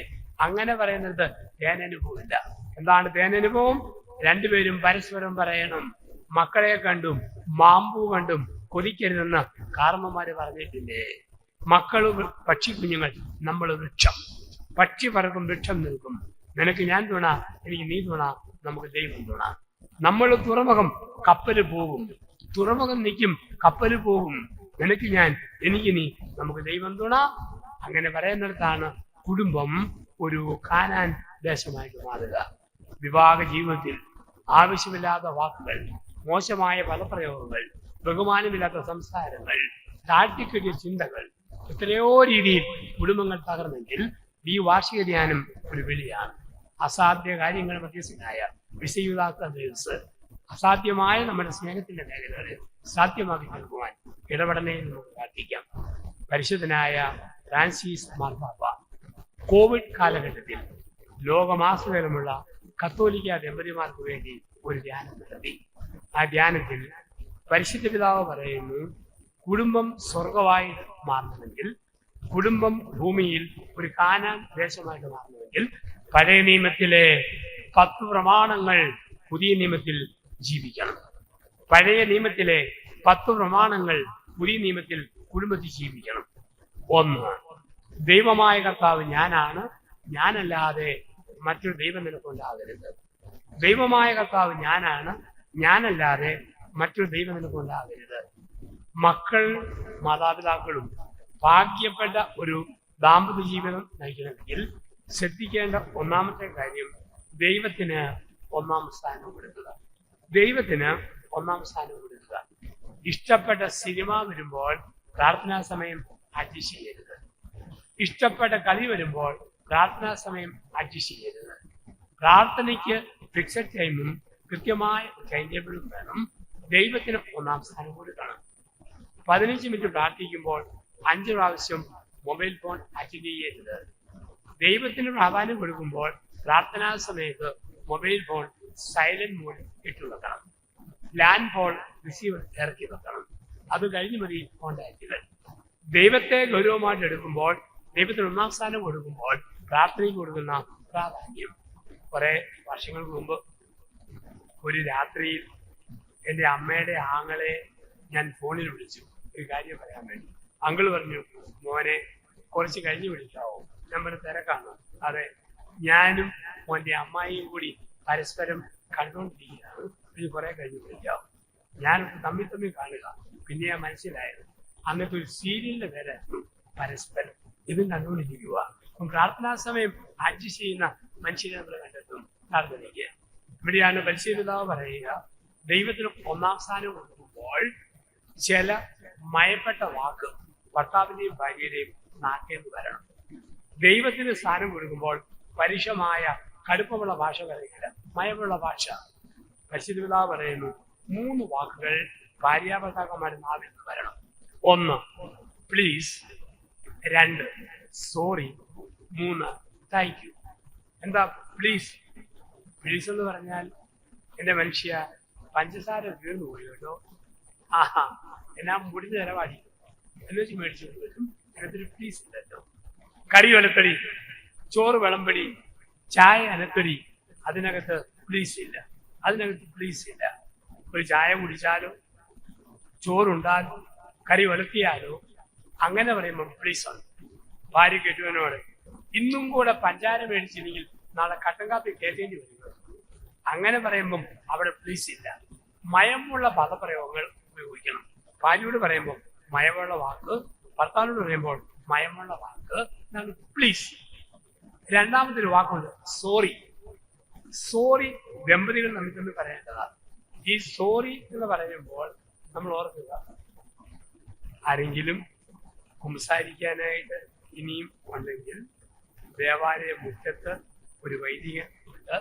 അങ്ങനെ പറയുന്നിടത്ത് തേൻ അനുഭവമില്ല. എന്താണ് തേൻ അനുഭവം? 2 പേരും പരസ്പരം പറയണം. മക്കളെ കണ്ടും മാമ്പൂ കണ്ടും കൊതിക്കരുതെന്ന് കാർമ്മമാര് പറഞ്ഞിട്ടില്ലേ? മക്കള് പക്ഷി കുഞ്ഞുങ്ങൾ, നമ്മൾ വൃക്ഷം. പക്ഷി പറക്കും, വൃക്ഷം നിൽക്കും. നിനക്ക് ഞാൻ തുണ, എനിക്ക് നീ തുണ, നമുക്ക് ദൈവം തുണ. നമ്മൾ തുറമുഖം, കപ്പല് പോകും. തുറമുഖം നിൽക്കും, കപ്പല് പോകും. നിനക്ക് ഞാൻ, എനിക്ക് നീ, നമുക്ക് ദൈവം തുണ. അങ്ങനെ പറയുന്നിടത്താണ് കുടുംബം ഒരു കാനാൻ ദേശമായിട്ട് മാറുക. വിവാഹ ജീവിതത്തിൽ ആവശ്യമില്ലാത്ത വാക്കുകൾ, മോശമായ പദപ്രയോഗങ്ങൾ, ബഹുമാനമില്ലാത്ത സംസാരങ്ങൾ, താഴ്ത്തിക്കെട്ടിയ ചിന്തകൾ, എത്രയോ രീതിയിൽ കുടുംബങ്ങൾ തകർന്നെങ്കിൽ ഈ വാർഷിക ധ്യാനം ഒരു വിളിയാണ്. അസാധ്യ കാര്യങ്ങൾ മധ്യസ്ഥനായ വിശയുതാത്ത ദേവസ് അസാധ്യമായ നമ്മുടെ സ്നേഹത്തിന്റെ മേഖലകളെ സാധ്യമാക്കി തീർക്കുവാൻ ഇടപെടലേ നമുക്ക് പ്രാർത്ഥിക്കാം. പരിശുദ്ധനായ ഫ്രാൻസിസ് മാർപ്പാപ്പ കോവിഡ് കാലഘട്ടത്തിൽ ലോകമാസകലമുള്ള കത്തോലിക്ക ദമ്പതിമാർക്ക് വേണ്ടി ഒരു ധ്യാനം നടത്തി. ആ ധ്യാനത്തിൽ പരിശുദ്ധ പിതാവ് പറയുന്നു, കുടുംബം സ്വർഗമായി മാറണമെങ്കിൽ, കുടുംബം ഭൂമിയിൽ ഒരു കാനാൻ ദേശമായിട്ട് മാറണമെങ്കിൽ പഴയ നിയമത്തിലെ 10 പ്രമാണങ്ങൾ പുതിയ നിയമത്തിൽ ജീവിക്കണം. പഴയ നിയമത്തിലെ 10 പ്രമാണങ്ങൾ പുതിയ നിയമത്തിൽ കുടുംബത്തിൽ ജീവിക്കണം. 1, ദൈവമായ കർത്താവ് ഞാനാണ്, ഞാനല്ലാതെ മറ്റൊരു ദൈവം നിനക്കുണ്ടാകരുത്. ദൈവമായ കർത്താവ് ഞാനാണ്, ഞാനല്ലാതെ മറ്റൊരു ദൈവം നിനക്കുണ്ടാകരുത്. മക്കൾ മാതാപിതാക്കളും ഭാഗ്യപ്പെട്ട ഒരു ദാമ്പത്യ ജീവിതം നയിക്കണമെങ്കിൽ ശ്രദ്ധിക്കേണ്ട ഒന്നാമത്തെ കാര്യം ദൈവത്തിന് 1-ാം സ്ഥാനം കൊടുക്കുക. ദൈവത്തിന് 1-ാം സ്ഥാനം കൊടുക്കുക. ഇഷ്ടപ്പെട്ട സിനിമ വരുമ്പോൾ പ്രാർത്ഥനാ സമയം അഡ്ജസ്റ്റ് ചെയ്യരുത്. ഇഷ്ടപ്പെട്ട കളി വരുമ്പോൾ പ്രാർത്ഥനാ സമയം അഡ്ജസ്റ്റ് ചെയ്യരുത്. പ്രാർത്ഥനയ്ക്ക് ഫിക്സഡ് ടൈമും കൃത്യമായ ടൈം ടേബിളും വേണം. ദൈവത്തിന് ഒന്നാം സ്ഥാനം കൊടുക്കണം. 15 മിനിറ്റ് പ്രാർത്ഥിക്കുമ്പോൾ 5 പ്രാവശ്യം മൊബൈൽ ഫോൺ അറ്റൻഡ് ചെയ്യരുത്. ദൈവത്തിന് പ്രാധാന്യം കൊടുക്കുമ്പോൾ പ്രാർത്ഥനാ സമയത്ത് മൊബൈൽ ഫോൺ സൈലന്റ് മോഡിൽ ഇട്ടു വെക്കണം. ലാൻഡ് ഫോൺ റിസീവർ ഇറക്കി വെക്കണം. അത് കഴിഞ്ഞ് മതി കോണ്ടാക്റ്റുകൾ. ദൈവത്തെ ഗൗരവമായിട്ട് എടുക്കുമ്പോൾ, ദൈവത്തിന് ഒന്നാം സ്ഥാനം കൊടുക്കുമ്പോൾ പ്രാർത്ഥനയ്ക്ക് കൊടുക്കുന്ന പ്രാധാന്യം. കുറെ വർഷങ്ങൾക്ക് മുമ്പ് ഒരു രാത്രിയിൽ എൻ്റെ അമ്മയുടെ ആങ്ങളെ ഞാൻ ഫോണിൽ വിളിച്ചു ഒരു കാര്യം പറയാൻ വേണ്ടി. അങ്കിൾ പറഞ്ഞു, മോനെ കുറച്ച് കഴിഞ്ഞ് വിളിക്കാവോ? ഞാൻ പറഞ്ഞ തിരക്കാണ്. അതെ, ഞാനും മോൻ്റെ അമ്മായിയും കൂടി പരസ്പരം കണ്ടുകൊണ്ടിരിക്കുകയാണ്, ഇത് കുറെ കഴിഞ്ഞ് വിളിക്കാവും. ഞാൻ തമ്മിൽ കാണുക. പിന്നെ മനസ്സിലായത് അന്നത്തെ ഒരു സീരിയലിന്റെ പേരായിരുന്നു പരസ്പരം. ഇതും കണ്ടുകൊണ്ടിരിക്കുക. അപ്പം പ്രാർത്ഥനാ സമയം അഡ്ജസ്റ്റ് ചെയ്യുന്ന മനുഷ്യരെ നമ്മൾ കണ്ടെത്തും പ്രാർത്ഥനയ്ക്ക്. ഇവിടെയാണ് പരിശീലിതാവ് പറയുക, ദൈവത്തിന് ഒന്നാം സ്ഥാനം കൊടുക്കുമ്പോൾ ചില മയപ്പെട്ട വാക്ക് ഭർത്താവിന്റെയും ഭാര്യയുടെയും നാക്കേന്ന് വരണം. ദൈവത്തിന് സ്ഥാനം കൊടുക്കുമ്പോൾ പരുഷമായ കടുപ്പമുള്ള ഭാഷ പറയില്ല, മയമുള്ള ഭാഷ. പരിശുദ്ധപിതാവ് പറയുന്നു, 3 വാക്കുകൾ ഭാര്യാഭർത്താക്കന്മാരുടെ നാവിൽ നിന്ന് വരണം. 1 പ്ലീസ്, 2 സോറി, 3 താങ്ക് യു. എന്താ പ്ലീസ്? പ്ലീസ് എന്ന് പറഞ്ഞാൽ എൻ്റെ മനുഷ്യ പഞ്ചസാര തീർന്നു പോയി കേട്ടോ, ആഹാ എന്നാ മുടിഞ്ഞ ചിലവാടി എന്ന് വെച്ച് മേടിച്ചു വരും. അതിനകത്തൊരു പ്ലീസ് ഇല്ലല്ലോ. കറി വലത്തടി, ചോറ് വിളമ്പടി, ചായ അനത്തടി, അതിനകത്ത് പ്ലീസ് ഇല്ല. അതിനകത്ത് പ്ലീസ് ഇല്ല. ഒരു ചായ കുടിച്ചാലോ, ചോറുണ്ടാലോ, കറി വലത്തിയാലോ അങ്ങനെ പറയുമ്പം പ്ലീസ് ആണ്. ഭാര്യ കെട്ടുവനോട് ഇന്നും കൂടെ പഞ്ചാര മേടിച്ചില്ലെങ്കിൽ നാളെ കട്ടൻ കാപ്പി കേൾക്കേണ്ടി വരുന്നത്. അങ്ങനെ പറയുമ്പം അവിടെ പ്ലീസ് ഇല്ല. മയമുള്ള പദപ്രയോഗങ്ങൾ ഉപയോഗിക്കണം. ഭാര്യയോട് പറയുമ്പോൾ മയമുള്ള വാക്ക്, ഭർത്താവിനോട് പറയുമ്പോൾ മയമുള്ള വാക്ക്, പ്ലീസ്. രണ്ടാമതൊരു വാക്കുണ്ട് സോറി. സോറി ദമ്പതികൾ നമുക്ക് പറയേണ്ടതാണ്. ഈ സോറി എന്ന് പറയുമ്പോൾ നമ്മൾ ഓർക്കുക, ആരെങ്കിലും സംസാരിക്കാനായിട്ട് ഇനിയും ഉണ്ടെങ്കിൽ ദേവാലയ മുറ്റത്ത് ഒരു വൈദികൻ ഉണ്ട്,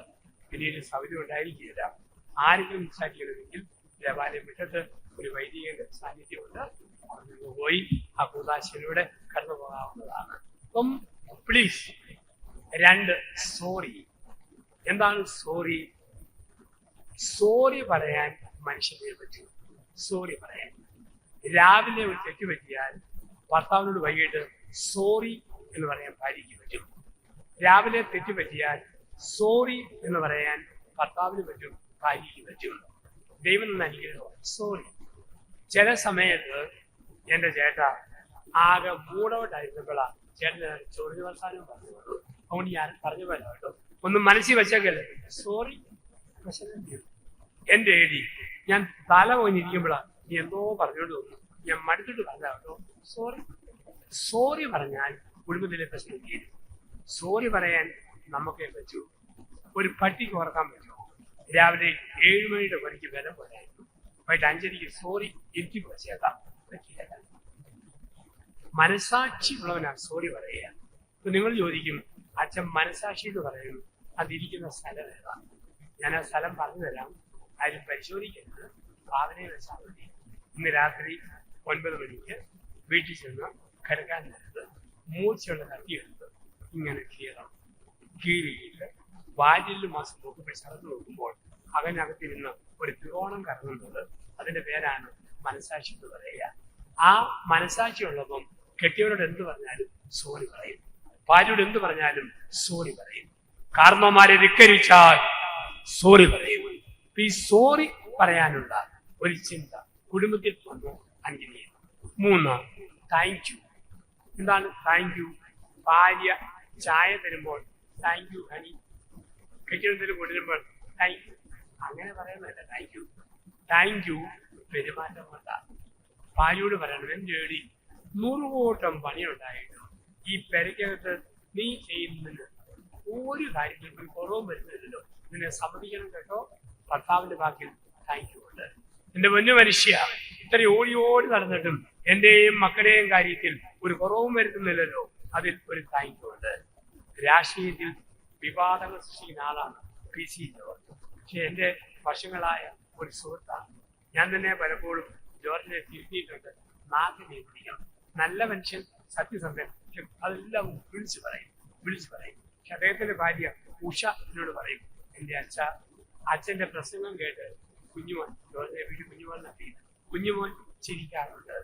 പിന്നീട് സൗകര്യം ഉണ്ടായിരിക്കില്ല. ആരെങ്കിലും സംസാരിക്കണമെങ്കിൽ ദേവാലയ മുറ്റത്ത് ഒരു വൈദികന്റെ സാന്നിധ്യമുണ്ട്. അവിടെ പോയി ആ കൂതാശയിലൂടെ കടന്നു പോകാവുന്നതാണ്. അപ്പം പ്ലീസ്. 2 സോറി. എന്താണ് സോറി? സോറി പറയാൻ മനുഷ്യനെ പറ്റും. സോറി പറയാൻ രാവിലെ ഒരു തെറ്റ് പറ്റിയാൽ ഭർത്താവിനോട് വൈകിട്ട് സോറി എന്ന് പറയാൻ ഭാര്യയ്ക്ക് പറ്റും. രാവിലെ തെറ്റ് പറ്റിയാൽ സോറി എന്ന് പറയാൻ ഭർത്താവിന് പറ്റും, ഭാര്യയ്ക്ക് പറ്റും. ദൈവം നൽകിയതോ സോറി. ചില സമയത്ത് എൻ്റെ ചേട്ട ആകെ മൂടൗട്ടായിരുന്നപ്പോഴാണ് ചേട്ടന് ചൊറിഞ്ഞ വർത്താനം പറഞ്ഞോളൂ. അതുകൊണ്ട് ഞാൻ പറഞ്ഞു പോലെ കേട്ടോ, ഒന്നും മനസ്സിൽ വെച്ചേക്കല്ലേ. സോറി. എൻ്റെ എടി ഞാൻ തല പോയിരിക്കുമ്പോഴാണ് നീ എന്തോ പറഞ്ഞോണ്ട് തോന്നുന്നു, ഞാൻ മടുത്തിട്ട് പറഞ്ഞ കേട്ടോ സോറി. സോറി പറഞ്ഞാൽ കുടുംബത്തിലെ പ്രശ്നം തീരും. സോറി പറയാൻ നമുക്കേ പറ്റൂ. ഒരു പട്ടിക്ക് ഓർക്കാൻ പറ്റുമോ? രാവിലെ 7 മണിയുടെ പണിക്ക് വില പോരായിരുന്നു, വൈകിട്ട് 5:30 സോറി എനിക്ക് വെച്ചേക്കാം, പറ്റില്ല. മനസാക്ഷി ഉള്ളവനാണ് സോറി പറയുക. ഇപ്പൊ നിങ്ങൾ ചോദിക്കും, അച്ഛൻ മനസാക്ഷി എന്ന് പറയുന്നു, അതിരിക്കുന്ന സ്ഥലം ഏതാ? ഞാൻ ആ സ്ഥലം പറഞ്ഞു തരാം. ആരും പരിശോധിക്കരുത്, പ്രാർത്ഥനയിൽ വെച്ചാൽ മതി. ഇന്ന് രാത്രി 9 മണിക്ക് വീട്ടിൽ ചെന്ന് കിടക്കാൻ നേരത്ത് മൂർച്ചയുള്ള കത്തിയെടുത്ത് ഇങ്ങനെ കീറണം. കീറിയിട്ട് വാരിലും മാസം നോക്കുമ്പോൾ സ്ഥലത്ത് നോക്കുമ്പോൾ അതിനകത്തിരുന്ന് ഒരു ത്രികോണം കറങ്ങുന്നത്, അതിന്റെ പേരാണ് മനസാക്ഷി എന്ന് പറയുക. ആ മനസാക്ഷി ഉള്ളപ്പം കെട്ടിയവരോട് എന്ത് പറഞ്ഞാലും സോറി പറയും, ഭാര്യയോട് എന്ത് പറഞ്ഞാലും സോറി പറയും. കാരണവന്മാരെ ധിക്കരിച്ചാൽ സോറി പറയും. ഈ സോറി പറയാനുള്ള ഒരു ചിന്ത കുടുംബത്തിൽ വന്നു അനുഗ്രഹിക്കും. 3 താങ്ക് യു. എന്താണ് താങ്ക് യു? ഭാര്യ ചായ തരുമ്പോൾ താങ്ക് യു ഹണി, കെട്ടിടത്തിൽ കൊണ്ടുവരുമ്പോൾ താങ്ക് യു. അങ്ങനെ പറയുന്നതല്ല താങ്ക് യു. താങ്ക് യു പെരുമാറ്റം കൊണ്ടാണ്. ഭാര്യയോട് പറയണം, എന്തേടി 100 കൂട്ടം പണിയുണ്ടായിട്ടും ഈ പെരയ്ക്കകത്ത് നീ ചെയ്യുന്നതിന് ഒരു കാര്യത്തിലും ഒരു കുറവും വരുന്നില്ലല്ലോ, നിന്നെ സമ്മതിക്കണം കേട്ടോ. ഭർത്താവിന്റെ വാക്കിൽ താങ്ക് യു ഉണ്ട്. എന്റെ പൊന്നു മനുഷ്യ, ഇത്ര ഓടി ഓടി നടന്നിട്ടും എന്റെയും മക്കളുടെയും കാര്യത്തിൽ ഒരു കുറവും വരുത്തുന്നില്ലല്ലോ, അതിൽ ഒരു താങ്ക് യു ഉണ്ട്. രാഷ്ട്രീയത്തിൽ വിവാദങ്ങൾ സൃഷ്ടിക്കുന്ന ആളാണ് PC ജോർജ്. പക്ഷെ എൻ്റെ വർഷങ്ങളായ ഒരു സുഹൃത്താണ്. ഞാൻ തന്നെ പലപ്പോഴും ജോർജിനെ തിരുത്തിയിട്ടുണ്ട്. നാട്ടിനെ പിടിക്കണം, നല്ല മനുഷ്യൻ, സത്യസന്ധൻ, പക്ഷെ അതെല്ലാം വിളിച്ചു പറയും. പക്ഷെ അദ്ദേഹത്തിന്റെ ഭാര്യ ഉഷ എന്നോട് പറയും, എൻ്റെ അച്ഛൻ്റെ പ്രസംഗം കേട്ട് കുഞ്ഞുമോൻ, ജോർജിനെ വീട്ടിൽ കുഞ്ഞുമോൻ നടത്തി, കുഞ്ഞുമോൻ ചിരിക്കാറുണ്ട്.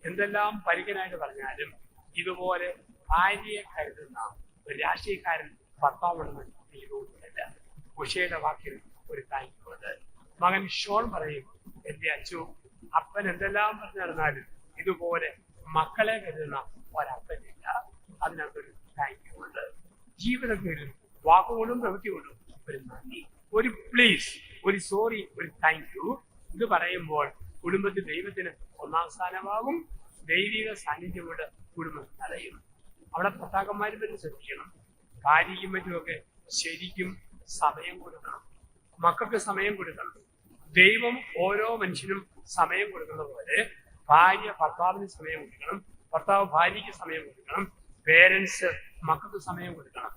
എന്തെല്ലാം പരിക്കനായിട്ട് പറഞ്ഞാലും ഇതുപോലെ ഭാര്യയെ കരുതുന്ന ഒരു രാഷ്ട്രീയക്കാരൻ ഭർത്താവുണ്ടെന്ന് എനിക്ക് തോന്നുന്നില്ല. ഉഷയുടെ വാക്കിൽ ഒരു താങ്ക്യുണ്ട്. മകൻ ഷോൺ പറയും, എൻ്റെ അപ്പൻ എന്തെല്ലാം പറഞ്ഞു നടന്നാലും ഇതുപോലെ മക്കളെ കരുതുന്ന ഒരപ്പനില്ല. അതിനകത്തൊരു താങ്ക്യുണ്ട്. ജീവിതത്തിൽ വാക്കുകൊണ്ടും പ്രവൃത്തി കൊണ്ടും ഒരു നന്ദി, ഒരു പ്ലീസ്, ഒരു സോറി, ഒരു താങ്ക്യു ഇത് പറയുമ്പോൾ കുടുംബത്തിൽ ദൈവത്തിന് ഒന്നാം സ്ഥാനമാകും. ദൈവിക സാന്നിധ്യം കൊണ്ട് കുടുംബം നിറയും. അവിടെ ഭർത്താക്കന്മാരും തന്നെ ശ്രദ്ധിക്കണം. ഭാര്യയ്ക്കും മറ്റുമൊക്കെ ശരിക്കും സമയം കൊടുക്കണം, മക്കൾക്ക് സമയം കൊടുക്കണം. ദൈവം ഓരോ മനുഷ്യനും സമയം കൊടുക്കുന്ന പോലെ ഭാര്യ ഭർത്താവിന് സമയം കൊടുക്കണം, ഭർത്താവ് ഭാര്യയ്ക്ക് സമയം കൊടുക്കണം, പേരൻസ് മക്കൾക്ക് സമയം കൊടുക്കണം.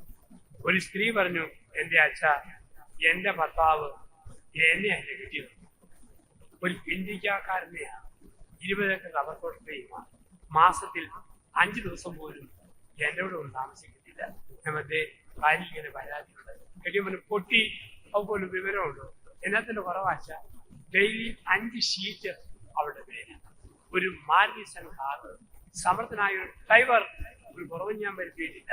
ഒരു സ്ത്രീ പറഞ്ഞു, എൻ്റെ ഭർത്താവ് എന്നെയല്ല കിട്ടിയത്, ഒരു ഇന്ത്യക്കാരനെയാണ്, 20 ഏക്കർ റബ്ബർ തോട്ടത്തെയുമാണ്, മാസത്തിൽ 5 ദിവസം പോലും എൻ്റെ കൂടെ ഒന്നും താമസിക്കുന്നില്ല. മറ്റേ ഭാര്യ ഇങ്ങനെ പരാതിയുണ്ട്. കെട്ടിയവന് പൊട്ടി അതുപോലെ വിവരമുണ്ടോ, എന്നതിൻ്റെ കുറവാച്ച. ഡെയിലി 5 ഷീറ്റ് അവളുടെ പേര്, ഒരു മാരുതി കാറ്, സമർത്ഥനായ ഒരു ഡ്രൈവർ, ഒരു കുറവ് ഞാൻ വരുത്തിയിട്ടില്ല.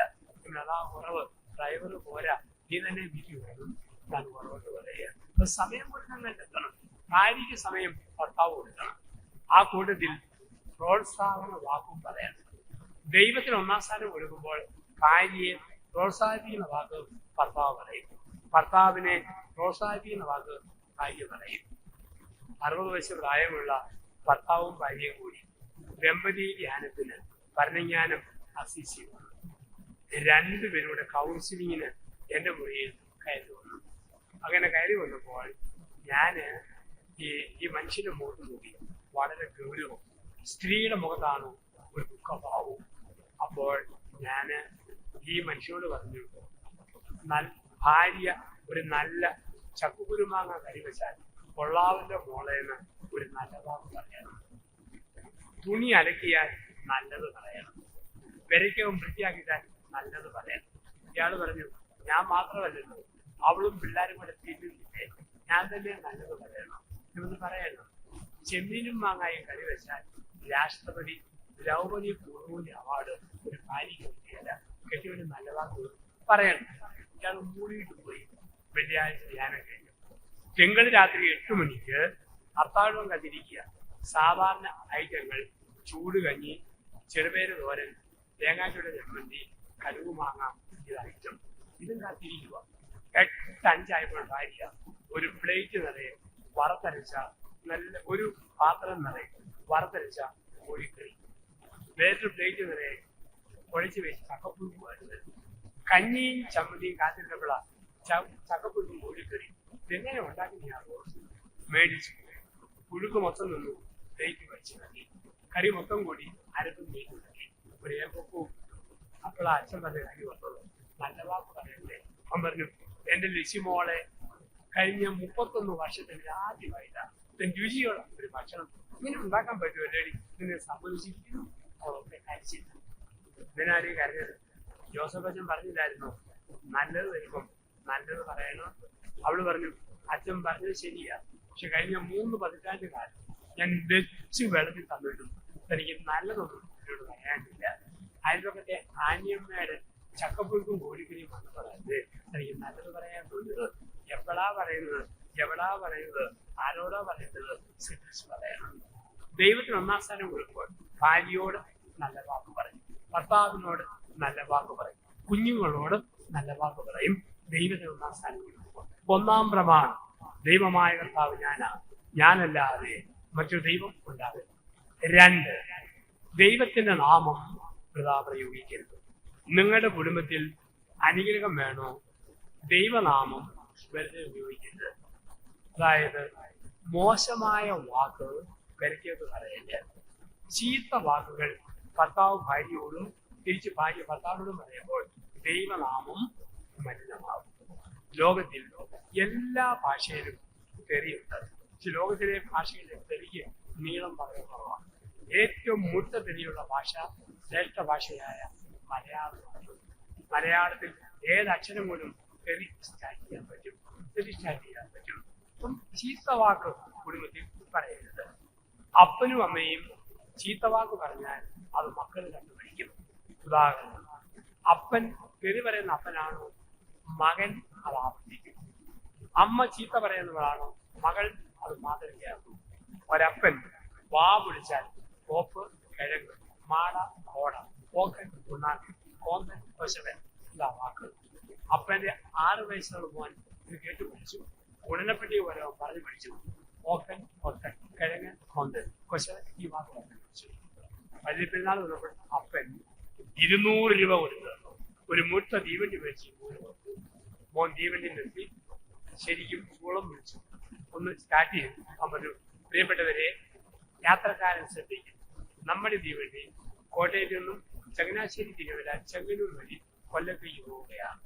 അതാ കുറവ്, ഡ്രൈവർ പോരാ, നീ തന്നെ വീട്ടിൽ വേണം, ഞാൻ കുറവെന്ന് പറയുക. അപ്പൊ സമയം കൊടുക്കാൻ കണ്ടെത്തണം. ഭാര്യയ്ക്ക് സമയം ഭർത്താവ് കൊടുക്കണം. ആ കൂട്ടത്തിൽ പ്രോത്സാഹന വാക്കും പറയണം. ദൈവത്തിന് ഒന്നാം സ്ഥാനം കൊടുക്കുമ്പോൾ ഭാര്യയെ പ്രോത്സാഹിപ്പിക്കുന്ന വാക്ക് ഭർത്താവ് പറയും, ഭർത്താവിനെ പ്രോത്സാഹിപ്പിക്കുന്ന വാക്ക് ഭാര്യ പറയും. 60 വയസ്സ് പ്രായമുള്ള ഭർത്താവും ഭാര്യയും കൂടി ദമ്പതി ധ്യാനത്തിന് ഭരണജ്ഞാനം അസീസി വന്നു. 2 പേരുടെ കൗൺസിലിങ്ങിന് എൻ്റെ മുറിയിൽ കയറി വന്നു. അങ്ങനെ കയറി വന്നപ്പോൾ ഞാൻ ഈ മനുഷ്യന്റെ മുഖത്ത് നോക്കി, വളരെ ഗൗരവം. സ്ത്രീയുടെ മുഖത്താണ് ഒരു ദുഃഖഭാവവും. അപ്പോൾ ഞാൻ ഈ മനുഷ്യനോട് പറഞ്ഞു, ഭാര്യ ഒരു നല്ല ചക്കുകുരുമാങ്ങ കറി വെച്ചാൽ കൊള്ളാവിന്റെ മോളേന്ന് ഒരു നല്ല വാക്ക് പറയണം, തുണി അലക്കിയാൽ നല്ലത് പറയണം, പെരയ്ക്കവും വൃത്തിയാക്കിയാൽ നല്ലത് പറയണം. ഇയാൾ പറഞ്ഞു, ഞാൻ മാത്രമല്ലല്ലോ, അവളും പിള്ളേരും കൂടെ തിന്നുന്നില്ലേ, ഞാൻ തന്നെ നല്ലത് പറയണം എന്ന് പറയണം. ചെമ്മീനും മാങ്ങായും കറി വെച്ചാൽ രാഷ്ട്രപതി ദ്രൗപദി മുർമുവിന്റെ അവാർഡ് ഒരു ഭാര്യയ്ക്ക് കിട്ടിയല്ല, കെട്ടിയവന് നല്ല വാക്ക് പറയണം. ഇയാൾ മൂടിയിട്ട് പോയി. വെള്ളിയാഴ്ച ധ്യാനം കഴിഞ്ഞു. തിങ്കൾ രാത്രി 8 മണിക്ക് അത്താഴം കത്തിരിക്കുക. സാധാരണ ഐറ്റങ്ങൾ ചൂട് കഞ്ഞി, ചെറുപേര് തോരൻ, തേങ്ങാച്ചൂട് ചമ്മന്തി, കടുകുമാങ്ങ, ഇത് ഐറ്റം. ഇതും കാത്തിരിക്കുക. 8:05 ഭാര്യ ഒരു പ്ലേറ്റ് നിറയെ വറുത്തരച്ച നല്ല ഒരു പാത്രം നിറയെ വറുത്തരച്ച കോഴിക്കറി, വേറൊരു പ്ലേറ്റ് നിറയെ കുഴച്ച് വെച്ച് ചക്കപ്പുഴുക്കും വരുന്നത്. കഞ്ഞിയും ചമ്മന്തിയും കാത്തിരുന്നപ്പോഴാണ് ചക്കപ്പുഴുക്കും കോഴിക്കറി. ഇതെങ്ങനെ ഉണ്ടാക്കുന്നയാളോ മേടിച്ചു. പുഴുക്ക് മൊത്തം നിന്നു, പ്ലേറ്റ് വെച്ച് നൽകി. കറി മൊത്തം കൂടി അരക്കും നീക്കി നൽകി. ഒരു ഏപ്പവും. അപ്പോൾ അച്ഛൻ പറഞ്ഞ കറി വന്നത് നല്ല വാക്ക് പറയണ്ടേ. അവൻ പറഞ്ഞു, എൻ്റെ ലിസിമോളെ കഴിഞ്ഞ 31 വർഷത്തിൽ ആദ്യമായിട്ടാണ് രുചിയുള്ള ഒരു ഭക്ഷണം ഇങ്ങനെ ഉണ്ടാക്കാൻ പറ്റുമല്ലേ, ഇതിനെ സമ്മതിച്ചിരിക്കുന്നു. അവളൊക്കെ കഴിച്ചില്ല. ഇതിനാരും കരുതരുത്. ജോസഫ് അച്ഛൻ പറഞ്ഞില്ലായിരുന്നു, നല്ലത് വരുമ്പം നല്ലത് പറയണം. അവള് പറഞ്ഞു, അച്ഛൻ പറഞ്ഞത് ശരിയാ, പക്ഷെ കഴിഞ്ഞ 3 പതിറ്റാണ്ട് കാലം ഞാൻ വെച്ച് വെള്ളത്തിൽ തന്നിട്ടും എനിക്ക് നല്ലതൊന്നും എന്നോട് പറയാനില്ല. അയൽപക്കത്തെ ആന്യമ്മയുടെ ചക്കപ്പുഴുക്കും കോഴിക്കറിയും വന്ന് പറയുന്നത് എനിക്ക് നല്ലത് പറയാൻ തോന്നുന്നത്. എവിടാ പറയുന്നത്, ആരോടാ പറയുന്നത്, ശ്രദ്ധിച്ച് പറയണം. ദൈവത്തിന് ഒന്നാം സ്ഥാനം കൊടുക്കുമ്പോൾ ഭാര്യയോട് നല്ല വാക്ക് പറയും, ഭർത്താവിനോട് നല്ല വാക്ക് പറയും, കുഞ്ഞുങ്ങളോട് നല്ല വാക്ക് പറയും. ദൈവത്തിന് ഒന്നാം സ്ഥാനം കൊടുക്കുമ്പോൾ ഒന്നാം പ്രമാണം, ദൈവമായ കർത്താവ് ഞാനല്ലാതെ മറ്റൊരു ദൈവം ഉണ്ടാകും. 2, ദൈവത്തിന്റെ നാമം വൃഥാ പ്രയോഗിക്കരുത്. നിങ്ങളുടെ കുടുംബത്തിൽ അനുഗ്രഹം വേണോ, ദൈവനാമം വെറുതെ ഉപയോഗിക്കരുത്. അതായത് മോശമായ വാക്ക് പെരയ്ക്കകത്ത് പറയല്ല. ചീത്ത വാക്കുകൾ ഭർത്താവ് ഭാര്യയോടും തിരിച്ച് ഭാര്യ ഭർത്താവിനോടും പറയുമ്പോൾ ദൈവനാമം മലിനമാകും. ലോകത്തിൽ എല്ലാ ഭാഷയിലും തെറിയുണ്ട്. പക്ഷെ ലോകത്തിലെ ഭാഷയിലെ തെറിക്ക് നീളം വളരെ കുറവാണ്. ഏറ്റവും മൂത്ത തെറിയുള്ള ഭാഷ ശ്രേഷ്ഠ ഭാഷയായ മലയാളമാണ്. മലയാളത്തിൽ ഏതക്ഷരം പോലും തെറി സ്റ്റാർട്ട് ചെയ്യാൻ പറ്റും, തെറി സ്റ്റാർട്ട് ചെയ്യാൻ പറ്റും. അപ്പം ചീത്ത വാക്ക് കുടുംബത്തിൽ പറയരുത്. അപ്പനും അമ്മയും ചീത്തവാക്ക് പറഞ്ഞാൽ അത് മക്കൾ കണ്ടുപിടിക്കും. ഉദാഹരണം, അപ്പൻ തെറി പറയുന്ന അപ്പനാണോ, മകൻ അത് ആവർത്തിക്കും. അമ്മ ചീത്ത പറയുന്നവളാണോ, മകൾ അത് മാതൃകയാക്കും. ഒരപ്പൻ വാ പിടിച്ചാൽ കോപ്പ്, കിഴങ്ങ്, മാട, കോട, പോക്കൻ, ഉണ്ണാക്കൻ, കോന്തൻ, പശവൻ, ഇതാ വാക്ക്. അപ്പന്റെ 6 വയസ്സുള്ള മോൻ ഇത് കേട്ടു പഠിച്ചു. ഉടനെപ്പറ്റി പോലെ പറഞ്ഞു പഠിച്ചു. ഓക്കൻ, ഒക്കൻ, കിഴങ്ങൻ, കോന്തൻ, കൊശവൻ, ഈ വാക്ക് പറഞ്ഞു പഠിച്ചു. വലിയ പെരുന്നാൾ വന്നപ്പോൾ അപ്പൻ 200 രൂപ കൊടുത്ത് ഒരു മുട്ട തീവണ്ടി മേടിച്ച് മോൻ തീവണ്ടി നിർത്തി ശരിക്കും ചൂളം വിളിച്ചു ഒന്ന് സ്റ്റാർട്ട് ചെയ്തു. പറഞ്ഞു, പ്രിയപ്പെട്ടവരെ, യാത്രക്കാരൻ ശ്രദ്ധിക്കും, നമ്മുടെ തീവണ്ടി കോട്ടയത്ത് നിന്നും ചങ്ങനാശ്ശേരി തിരുവല്ല ചെങ്ങന്നൂർ വഴി കൊല്ലത്തേക്ക് പോവുകയാണ്.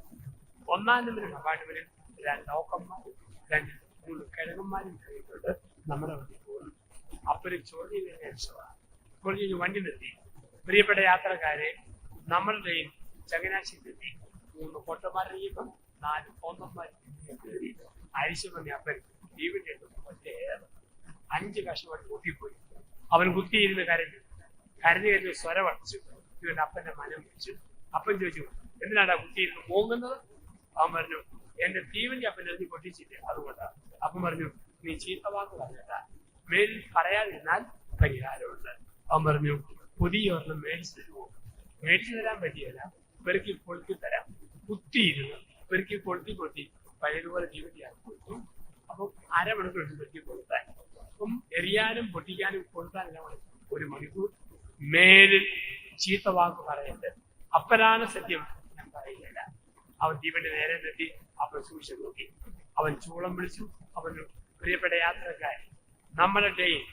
1-ാം നമ്പർ കമ്പാർട്ട്മെന്റിൽ 2 ഓക്കന്മാരും 2-3 കിഴങ്ങന്മാരും കയറിയിട്ടുണ്ട്. നമ്മുടെ വണ്ടി പോകുന്നു. അപ്പൊരു ചോദ്യം ആവശ്യമാണ്. കുറച്ച് വണ്ടി നിർത്തി, പ്രിയപ്പെട്ട യാത്രക്കാരെ, നമ്മൾ ട്രെയിൻ ചങ്ങനാശ്ശേരി 3 പൊട്ടന്മാരിപ്പം 4 കോന്തന്മാരും കയറി. അരിശം വന്ന അപ്പൻ തീവണ്ടി എടുത്ത് 5 കഷമായിട്ട് പൊട്ടിപ്പോയി. അവൻ കുത്തിയിരുന്ന് കരഞ്ഞു. കരഞ്ഞു കഴിഞ്ഞ് സ്വരം അടിച്ചു. ഇവന്റെ അപ്പന്റെ മനം പിടിച്ചു. അപ്പൻ ചോദിച്ചു, എന്തിനാടാ കുത്തിയിരുന്ന് പോകുന്നത്? അവൻ പറഞ്ഞു, എന്റെ തീവണ്ടി അപ്പൻ എഴുതി പൊട്ടിച്ചില്ലേ, അതുകൊണ്ടാണ്. അപ്പം പറഞ്ഞു, നീ ചീത്തവാക്ക് പറഞ്ഞേട്ടാ, മേലിൽ പറയാതിരുന്നാൽ പരിഹാരമുണ്ട്. അവൻ പറഞ്ഞു, പുതിയ ഒരെണ്ണം മേടിച്ചു തരുമോ? മേടിച്ചു തരാൻ പറ്റിയല്ല, പെറുക്കി കൊളുത്തി തരാം. കുത്തിയിരുന്നു പെറുക്കി കൊളുത്തി പഴയതുപോലെ തീവണ്ടിയാക്കി കൊടുത്തു. അപ്പം 1/2 മണിക്കൂർ പെറുക്കി കൊടുത്താൻ. അപ്പം എറിയാനും പൊട്ടിക്കാനും കൊടുത്താനെല്ലാം 1 മണിക്കൂർ. മേലിൽ ചീത്തവാക്ക് പറയരുത്. അപ്പനാണ് സത്യം, ഞാൻ പറയുകയില്ല. അവൻ തീവണ്ടി നേരെ നിർത്തി. അവൻ സൂക്ഷിച്ചു നോക്കി. അവൻ ചൂളം വിളിച്ചു. അവൻ, പ്രിയപ്പെട്ട യാത്രക്കാരി, നമ്മുടെ ട്രെയിൻ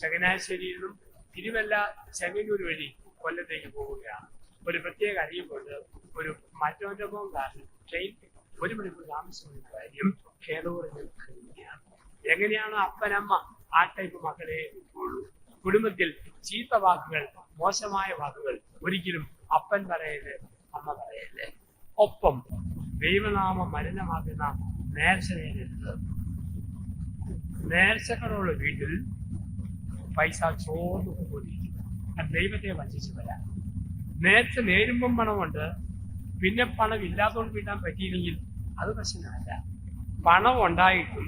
ചങ്ങനാശ്ശേരിയിൽ നിന്നും തിരുവല്ല ചെങ്ങന്നൂർ വഴി കൊല്ലത്തേക്ക് പോവുകയാണ്. ഒരു പ്രത്യേക അറിയിപ്പുണ്ട്. ഒരു മറ്റൊറ്റപ്പം കാരണം ട്രെയിൻ 1 മണിക്കൂർ താമസിക്കുന്ന കാര്യം ഖേദപൂർവ്വം കഴിയുകയാണ്. എങ്ങനെയാണ് അപ്പനമ്മ ആ ടൈപ്പ് മക്കളെ ഉള്ളൂ. കുടുംബത്തിൽ ചീത്ത വാക്കുകൾ, മോശമായ വാക്കുകൾ ഒരിക്കലും അപ്പൻ പറയരുത്, അമ്മ പറയരുത്. ഒപ്പം ദൈവനാമം മലിനമാക്കുന്ന നേർച്ച നേരരുത്. നേർച്ചകളുള്ള വീട്ടിൽ പൈസ ചോർന്നു പോയിരിക്കും. ദൈവത്തെ വഞ്ചിച്ചു വരാൻ. നേർച്ച നേരുമ്പം പണമുണ്ട്, പിന്നെ പണം ഇല്ലാത്തതുകൊണ്ട് വീട്ടാൻ പറ്റിയില്ലെങ്കിൽ അത് പ്രശ്നമല്ല. പണം ഉണ്ടായിട്ടും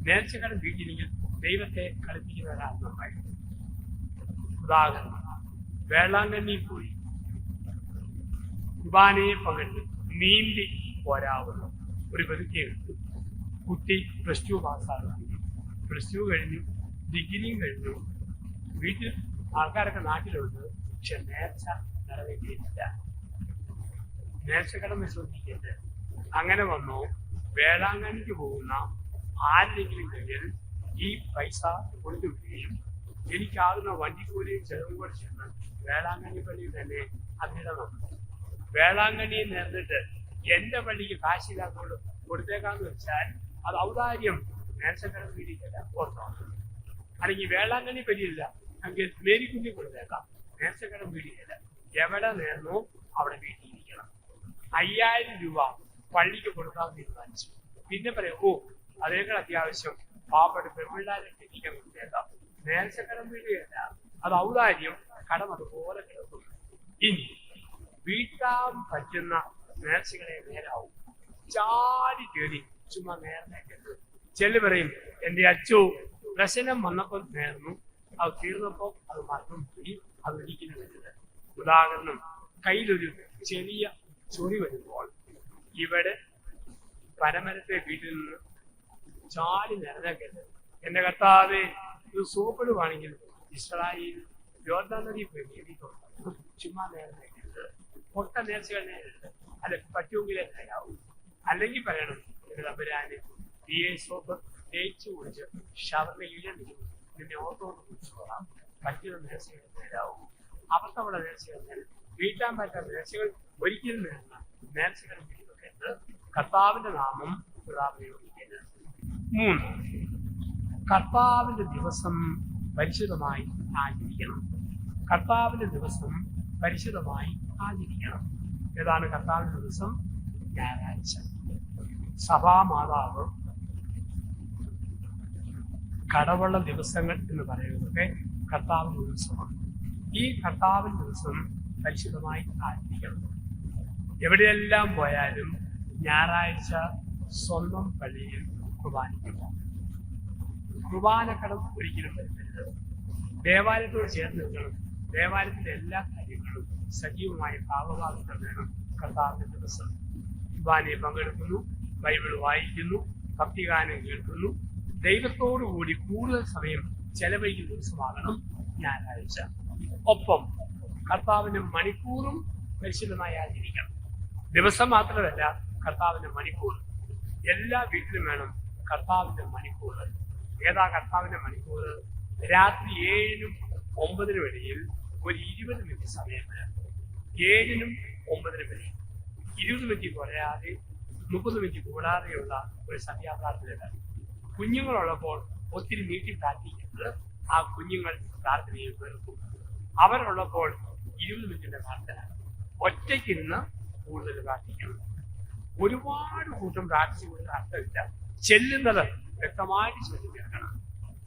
നേർച്ചക്കടം വീട്ടില്ലെങ്കിൽ ദൈവത്തെ കളിപ്പിക്കുന്നവരാണ് നമ്മൾ. ഉദാഹരണം, വേളാങ്കണ്ണി പോയി കുർബാനയെ പങ്കെടുത്ത് നീന്തി പോരാവുന്നു. ഒരു പ്രതിജ്ഞയെടുത്തു. കുട്ടി +2 പാസ്സാകുന്നു. +2 കഴിഞ്ഞു, ഡിഗ്രിയും കഴിഞ്ഞു. വീട്ടിൽ ആൾക്കാരൊക്കെ നാട്ടിലുണ്ട്. പക്ഷെ നേർച്ച നിറവേറ്റിയിട്ടില്ല. നേർച്ചക്കടം വിശ്വസിക്കരുത്. അങ്ങനെ വന്നു വേളാങ്കണ്ണിക്ക് പോകുന്ന ആരുടെങ്കിലും കയ്യിൽ ഈ പൈസ കൊടുത്തു വിടുകയും എനിക്കാകുന്ന വണ്ടിക്കൂലിയും ചെലവും കൂടെ ചെന്ന് വേളാങ്കണ്ണി പള്ളിയിൽ തന്നെ അതിടണം. വേളാങ്കണ്ണിയിൽ നേർന്നിട്ട് എന്റെ പള്ളിക്ക് കാശില്ലാത്തോട് കൊടുത്തേക്കാന്ന് വെച്ചാൽ അത് ഔദാര്യം. നേർച്ചക്കടം വീടിക്കല്ല, ഓർത്തോ. അല്ലെങ്കിൽ വേളാങ്കണ്ണി പള്ളിയില്ല, എങ്കിൽ മേരിക്കുഞ്ഞി കൊടുത്തേക്കാം. നേർച്ചക്കടം വീടിക്കല്ല. എവിടെ നേർന്നോ അവിടെ വീട്ടിയിരിക്കണം. 5000 രൂപ പള്ളിക്ക് കൊടുക്കാൻ തീരുമാനിച്ചു. പിന്നെ പറയാം, ഓ അതേക്കാൾ അത്യാവശ്യം പാവപ്പെട്ട പെൺപിള്ളാരെ കെട്ടിക്കാൻ കൊടുത്തേക്കാം. നേർച്ചക്കടം വീടുകയല്ല, അത് ഔദാര്യം. കടം അതുപോലെ കിടക്കും. ഇനി വീട്ടാൻ പറ്റുന്ന നേർച്ചകളെ നേരാവും. ചാടി കയറി ചുമ്മാ നേർന്നേക്കരുത്. ചെല്ലു പറയും, എന്റെ അച്ചു പ്രശ്നം വന്നപ്പോൾ നേർന്നു, അത് തീർന്നപ്പോൾ അത് മറന്നും പോയി, അത് ഒരിക്കലും വരുന്നത്. ഉദാഹരണം, കയ്യിലൊരു ചെറിയ ചൊറി വരുമ്പോൾ ഇവിടെ പരമരത്തെ വീട്ടിൽ നിന്ന് ചാടി നേർന്നേക്കരുത്. എന്റെ കർത്താവേ, ഇത് സോപ്പിടുവാണെങ്കിൽ ഇസ്രായേൽ യോർദാൻ നദി പേടിയിട്ടുണ്ട്. ചുമ്മാ നേർന്നേക്കരുത്. പൊട്ട നേർച്ചകൾ നേരരുത്. അല്ല പറ്റുമെങ്കിലേ നേരാവും. അല്ലെങ്കിൽ പറയണം, എന്റെ തമ്പുരാന് സോപ്പ് തേച്ചു കുടിച്ച് ഷവറിനെ ഇഴഞ്ഞു നിന്നെ ഓർത്തോണ്ട് കുടിച്ചോളാം. പറ്റുന്ന നേർച്ചകൾ നേരാവും. അബദ്ധമുള്ള നേർച്ചകൾ നേരം, വീട്ടാൻ പറ്റാത്ത നേർച്ചകൾ ഒരിക്കലും നേർന്ന നേർച്ചകൾ വീട്ടിൽ കർത്താവിന്റെ നാമം പ്രയോഗിക്കുന്നത്. 3, കർത്താവിൻ്റെ ദിവസം പരിശുദ്ധമായി ആചരിക്കണം. കർത്താവിൻ്റെ ദിവസം പരിശുദ്ധമായി ആചരിക്കണം. ഏതാണ് കർത്താവിൻ്റെ ദിവസം? ഞായറാഴ്ച. സഭാമാതാവ് കടവള്ള ദിവസങ്ങൾ എന്ന് പറയുന്നത് കർത്താവിൻ്റെ ദിവസമാണ്. ഈ കർത്താവിൻ്റെ ദിവസം പരിശുദ്ധമായി ആചരിക്കണം. എവിടെയെല്ലാം പോയാലും ഞായറാഴ്ച സ്വന്തം പള്ളിയിൽ കുർബാനിക്കുക. കുർബാനക്കടം ഒരിക്കലും വരുത്തരുത്. ദേവാലയത്തോട് ചേർന്ന് നിൽക്കണം. ദേവാലയത്തിലെ എല്ലാ കാര്യങ്ങളും സജീവമായി ഭാഗഭാഗങ്ങൾ വേണം. കർത്താവിൻ്റെ ദിവസം കുർബാനയിൽ പങ്കെടുക്കുന്നു, ബൈബിൾ വായിക്കുന്നു, ഭക്തിഗാനം കേൾക്കുന്നു. ദൈവത്തോടുകൂടി കൂടുതൽ സമയം ചെലവഴിക്കുന്ന ദിവസമാകണം ഞായറാഴ്ച. ഒപ്പം കർത്താവിൻ്റെ മണിക്കൂറും പരിശുദ്ധമായി ആചരിക്കണം. ദിവസം മാത്രമല്ല, കർത്താവിൻ്റെ മണിക്കൂർ. എല്ലാ വീട്ടിലും വേണം കർത്താവിൻ്റെ മണിക്കൂർ. ഏതാ കർത്താവിൻ്റെ മണിക്കൂർ? രാത്രി 7-നും 9-നും ഇടയിൽ ഒരു 20 മിനിറ്റ് സമയം വേണം. 7-നും 9-നും ഇടയിൽ 20 മിനിറ്റ് കുറയാതെ 30 മിനിറ്റ് കൂടാതെയുള്ള ഒരു സന്ധ്യാപ്രാർത്ഥന വേണം. കുഞ്ഞുങ്ങളുള്ളപ്പോൾ ഒത്തിരി നീട്ടി പ്രാർത്ഥിക്കുന്നത് ആ കുഞ്ഞുങ്ങൾ പ്രാർത്ഥനയിൽ വെറുക്കും. അവരുള്ളപ്പോൾ 20 മിനിറ്റിന്റെ പ്രാർത്ഥന. ഒറ്റയ്ക്കിരുന്ന് കൂടുതൽ പ്രാർത്ഥിക്കണം. ഒരുപാട് കൂട്ടം പ്രാർത്ഥിച്ചുകൊണ്ട് അർത്ഥമില്ല. ചെല്ലുന്നത് വ്യക്തമായിട്ട് ശ്രദ്ധിക്കണം.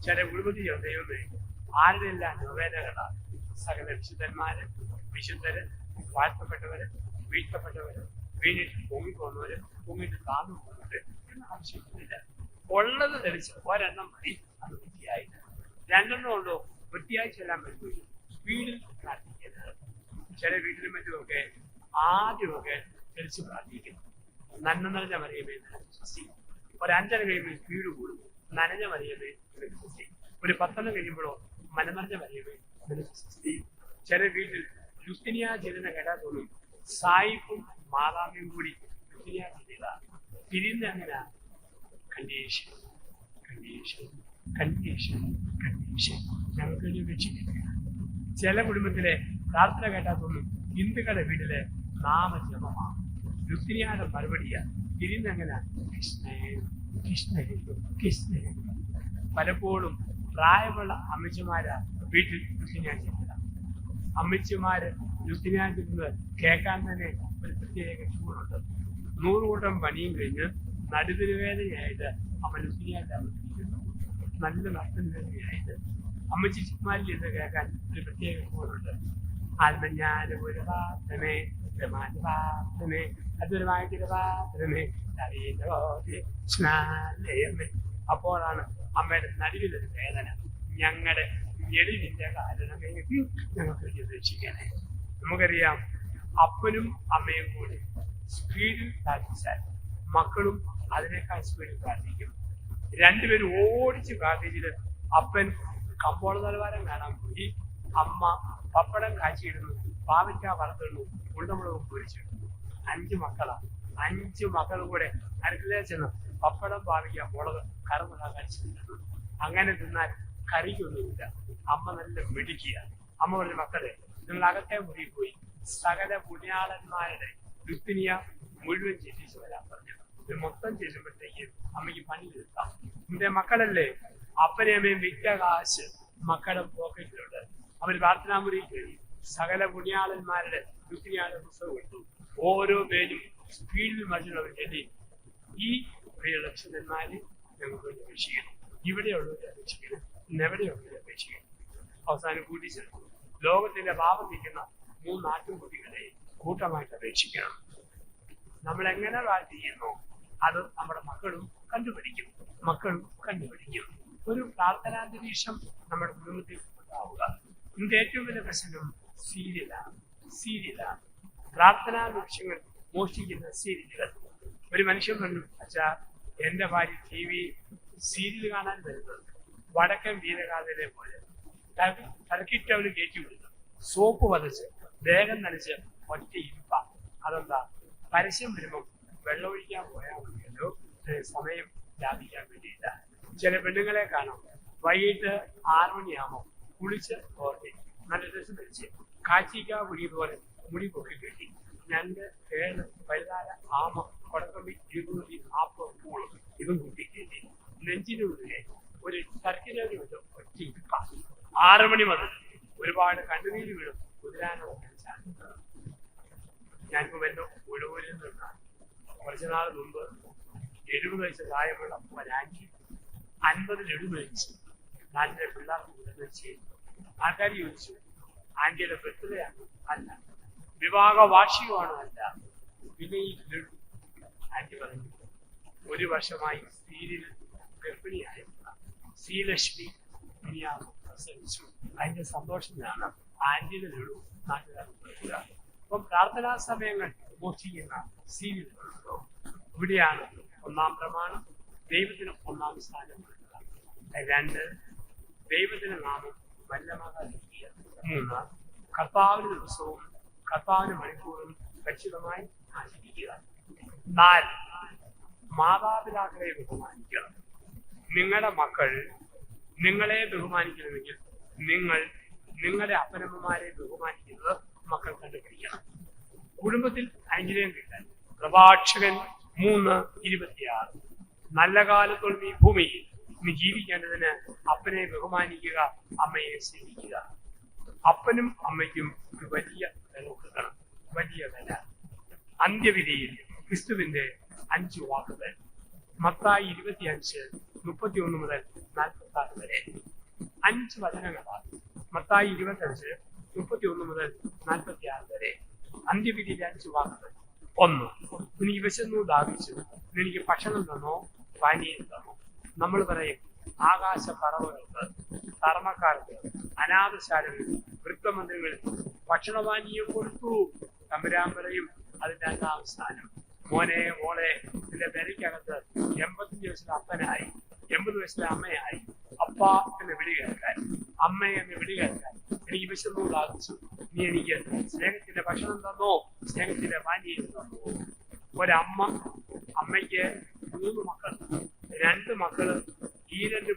ചില കുടുംബത്തിൽ ദൈവമേ ആരുടെ എല്ലാം നൊവേനകളാണ്. സകല വിശുദ്ധന്മാര്, വിശുദ്ധര്, വാഴ്ത്തപ്പെട്ടവര്, വീഴ്ത്തപ്പെട്ടവര്, വീണിട്ട് പൊങ്ങിപ്പോന്നവര്, പൊങ്ങിട്ട് താന്നു പോകുന്നവര് എന്ന് ആവശ്യമില്ല. ഉള്ളത് ധരിച്ച് ഒരെണ്ണം മതി. അത് വൃത്തിയായിട്ട് 2 ഉണ്ടോ വൃത്തിയായി ചെല്ലാൻ പറ്റും. സ്പീഡിൽ പ്രാർത്ഥിക്കരുത്. ചില വീട്ടിലും മറ്റുമൊക്കെ ആദ്യമൊക്കെ തെളിച്ച് പ്രാർത്ഥിക്കുന്നു. നന്മ നിറഞ്ഞ മറിയമേ സ്വസ്തി. ഒരു 5 കഴിയുമ്പോൾ സ്പീഡ് കൂടും. നനഞ്ഞ മറിയമേ സ്വസ്തി. ഒരു 10 കഴിയുമ്പോഴോ മനമറിഞ്ഞ മറിയമേ സ്വസ്തി. ചില വീട്ടിൽ ലുത്തിനിയ ചെയ്തെന്ന കേട്ടാൽ തോന്നും സായിപ്പും മാതാവിയും കൂടി ലുത്തിനിയ ചെയ്തതാണ്. തിരിഞ്ഞ അങ്ങനെ കണ്ടീഷൻ കണ്ടീഷൻ കണ്ടീഷൻ കണ്ടീഷൻ ഞങ്ങൾക്ക് വേണ്ടി ഉപേക്ഷിക്കുക. ചില കുടുംബത്തിലെ പ്രാർത്ഥന കേട്ടാൽ തോന്നും ഹിന്ദുക്കളുടെ വീട്ടിലെ നാമജപമാണ്. ലുത്തിനിയുടെ മറുപടിയാണ് തിരിഞ്ഞങ്ങനെ കൃഷ്ണൻ കൃഷ്ണൻ കൃഷ്ണൻ. പലപ്പോഴും പ്രായമുള്ള അമ്മച്ചിമാരാ വീട്ടിൽ ലുത്തിനിയ ചെയ്യുന്നത്. അമ്മച്ചിമാര് ലുത്തിനിയ ചെയ്യുന്നത് കേൾക്കാൻ തന്നെ ഒരു പ്രത്യേക ചൂടുണ്ട്. 100 കൂട്ടം പണിയും കഴിഞ്ഞ് നടുതിരുവേദനയായിട്ട് അമ്മ ലുത്തിനിയായിട്ടാണ് നല്ല നഷ്ടനിവേദനയായിട്ട് അമ്മച്ചിമാരിൽ ഇത് കേൾക്കാൻ ഒരു പ്രത്യേക ചൂടുണ്ട്. ആത്മജ്ഞാനം ഒരു പാത്രമേ പാത്രമേ അതൊരുമായിട്ടൊരു പാത്രമേ സ്നാലയമേ. അപ്പോഴാണ് അമ്മയുടെ നടുവിലൊരു വേദന. ഞങ്ങളുടെ ഞെളിവിന്റെ കാരണമേ ഞങ്ങൾക്ക് രക്ഷിക്കണേ. നമുക്കറിയാം അപ്പനും അമ്മയും കൂടി സ്പീഡിൽ പ്രാർത്ഥിച്ചാൽ മക്കളും അതിനേക്കാൾ സ്പീഡിൽ പ്രാർത്ഥിക്കും. 2 പേരും ഓടിച്ച് പ്രാർത്ഥിച്ചിട്ട് അപ്പൻ കമ്പോള നിലവാരം കാണാൻ പോയി. അമ്മ പപ്പടം കാച്ചിയിടുന്നു, പാവയ്ക്ക വറുത്തിടുന്നു, ഉണ്ടമുളകും പൊരിച്ചിടുന്നു. 5 മക്കളാണ്. 5 മക്കളും കൂടെ അടുക്കളയിൽ ചെന്ന് പപ്പടം പാവയ്ക്ക മുളക് കറുമുള കഴിച്ചിട്ടുണ്ടു. അങ്ങനെ തിന്നാൽ കറിക്കൊന്നുമില്ല. അമ്മ നല്ല മിടിക്കുക. അമ്മ പറഞ്ഞ മക്കളെ നിങ്ങൾ അകത്തെ മുറിയിൽ പോയി സകല പുണ്യാളന്മാരുടെ ലുത്തിനിയ മുഴുവൻ ചെല്ലിച്ച് വരാൻ പറഞ്ഞു. ഇത് മൊത്തം ചെല്ലുമ്പോഴത്തേക്ക് അമ്മയ്ക്ക് പണി തീർക്കാം. എന്റെ മക്കളല്ലേ അപ്പനെ അമ്മയും വിറ്റ കാശ് മക്കളുടെ പോക്കറ്റിലുണ്ട്. അവർ പ്രാർത്ഥനാമുറിയിൽ കയറി സകല പുണ്യാളന്മാരുടെ ലുത്തിനിയുടെ പുസ്തകം എടുത്തു. ഓരോ പേരും സ്പീഡിൽ മറ്റുള്ളവർ ചെല്ലി ഈ ലക്ഷന്മാരെ ഞങ്ങൾക്ക് വേണ്ടി അപേക്ഷിക്കണം. ഇവിടെയുള്ളവരെ അപേക്ഷിക്കണം, ഇന്നെവിടെയുള്ളവരെ അപേക്ഷിക്കണം. അവസാനം കൂട്ടിച്ചേർക്കും. ലോകത്തിന്റെ പാപം നിൽക്കുന്ന 3 ആട്ടിൻകുട്ടികളെ കൂട്ടമായിട്ട് അപേക്ഷിക്കണം. നമ്മൾ എങ്ങനെ പ്രാർത്ഥിക്കുന്നു അത് നമ്മുടെ മക്കളും കണ്ടുപിടിക്കും. ഒരു പ്രാർത്ഥനാന്തരീക്ഷം നമ്മുടെ കുടുംബത്തിൽ ഉണ്ടാവുക. ഇതിന്റെ ഏറ്റവും വലിയ പ്രശ്നം സീരിയലാണ്. പ്രാർത്ഥനാ ലക്ഷ്യങ്ങൾ മോഷ്ടിക്കുന്ന സീരിയലുകൾ. ഒരു മനുഷ്യൻ പറഞ്ഞു, അച്ഛാ എന്റെ ഭാര്യ TV സീരിയൽ കാണാൻ വരുന്നത് വടക്കൻ വീരഗാഥയിലെ പോലെ തലക്കിട്ട് അവന് കയറ്റി വിടുന്നു. സോപ്പ് വതച്ച് ദേഹം നനച്ച് ഒറ്റ ഇരിപ്പ. അതെന്താ? പരസ്യം വരുമ്പോൾ വെള്ളമൊഴിക്കാൻ പോയാൽ മതിയല്ലോ, സമയം ലാഭിക്കാൻ വേണ്ടിയില്ല. ചില പെണ്ണുങ്ങളെ കാണാം വൈകിട്ട് 6 മണിയാകുമ്പോൾ കുളിച്ച് ഓർത്തി നല്ല ഡ്രസ്സ് ധരിച്ച് കാച്ചിക്ക മുടി പോലെ മുടി പൊക്കി കെട്ടി 2 7 വലുതായ ആമ കൊടക്കമ്പി 240 പൂളും ഇതും കൂട്ടിക്കേറ്റി നെഞ്ചിനുള്ളിലെ ഒരു സർക്കിലേറി വിടും ഒറ്റ ഇരിപ്പ 6 മണി മുതൽ ഒരുപാട് കണ്ണുനീര് വീഴും കുതിരാനോ ഞാനിപ്പോ എന്റെ ഒഴിവൂരിൽ നിന്നാണ് കുറച്ചു നാൾ മുമ്പ് 70 വയസ്സ് പ്രായമുള്ള ഒരാൻറ്റി 50 ലഡു മേടിച്ചു നാട്ടിലെ പിള്ളേർക്ക് വിളിച്ച് ആൾക്കാർ ചോദിച്ചു ആന്റിയുടെ ബർത്ത്ഡേ ആണ് അല്ല വിവാഹ വാർഷികമാണോ അല്ല പിന്നെ ഈ ലഡു ആന്റി പറഞ്ഞു 1 വർഷമായി സീരിയൽ ഗർഭിണിയായിരുന്ന ശ്രീലക്ഷ്മി പ്രസവിച്ചു അതിന്റെ സന്തോഷത്തിലാണ് ആന്റിയുടെ ലഡു നാട്ടുകാർക്ക് കൊടുക്കുക. അപ്പം പ്രാർത്ഥനാ സമയങ്ങൾ മോഷിക്കുന്ന സീരിയലുകളുണ്ടോ? ഇവിടെയാണ് 1-ാം പ്രമാണം ദൈവത്തിന് 1-ാം സ്ഥാനം കൊടുക്കുക. 2 ദൈവത്തിന്റെ നാമം വല്ലമാകാതിരിക്കുക. 3 കർത്താവിന്റെ ദിവസവും കർത്താവിന്റെ മണിക്കൂറും ఖచ్చిതമായി ആചരിക്കുക. 4 മാതാപിതാക്കളെ ബഹുമാനിക്കുക. നിങ്ങളുടെ മക്കൾ നിങ്ങളെ ബഹുമാനിക്കണമെങ്കിൽ നിങ്ങൾ നിങ്ങളുടെ അപ്പനമ്മമാരെ ബഹുമാനിക്കുന്നത് മക്കൾ കണ്ടുപിടിക്കണം. കുടുംബത്തിൽ ഐശ്വര്യം കിട്ടാൻ പ്രഭാഷകൻ 3:26 നല്ല കാലത്തോളം ഈ ഭൂമിയിൽ നീ ജീവിക്കേണ്ടതിന് അപ്പനെ ബഹുമാനിക്കുക, അമ്മയെ സ്നേഹിക്കുക. അപ്പനും അമ്മയ്ക്കും ഒരു വലിയ വില കൊടുക്കണം, വലിയ വില. അന്ത്യവിധിയിൽ ക്രിസ്തുവിന്റെ 5 വാക്കുകൾ മത്തായി 25:31 മുതൽ 46 വരെ 5 വചനങ്ങളാണ്. മത്തായി 25:31 മുതൽ 46 വരെ അന്ത്യവിധിയിലെ 5 വാക്കുകൾ. 1 എനിക്ക് വിശന്നു ദാഹിച്ചു, എനിക്ക് ഭക്ഷണം തന്നോ പാനീയം തന്നോ. നമ്മൾ പറയും ആകാശ പറവകൾക്ക്, തർമ്മക്കാർക്ക്, അനാഥശാലകളിൽ, വൃദ്ധമന്ദിരങ്ങളിൽ ഭക്ഷണപാനീയം കൊടുത്തു. തമ്പുരാൻ പറയും അതിന്റെ 2-ാം സ്ഥാനം. മോനെ മോളെ നിന്റെ പെരയ്ക്കകത്ത് 85 വയസ്സിലെ അപ്പനായി, 80 വയസ്സിലെ അമ്മയായി, അപ്പ എന്ന് വിളി കേൾക്കാൻ, അമ്മ എന്ന് വിളി കേൾക്കാൻ എനിക്ക് വിശന്നു ദാഹിച്ചു, നീ എനിക്ക് സ്നേഹത്തിന്റെ ഭക്ഷണം തന്നോ, സ്നേഹത്തിന്റെ പാനീയം തന്നോ. അമ്മയ്ക്ക് 3 മക്കൾ, 2 മക്കള് ഈരണ്ട്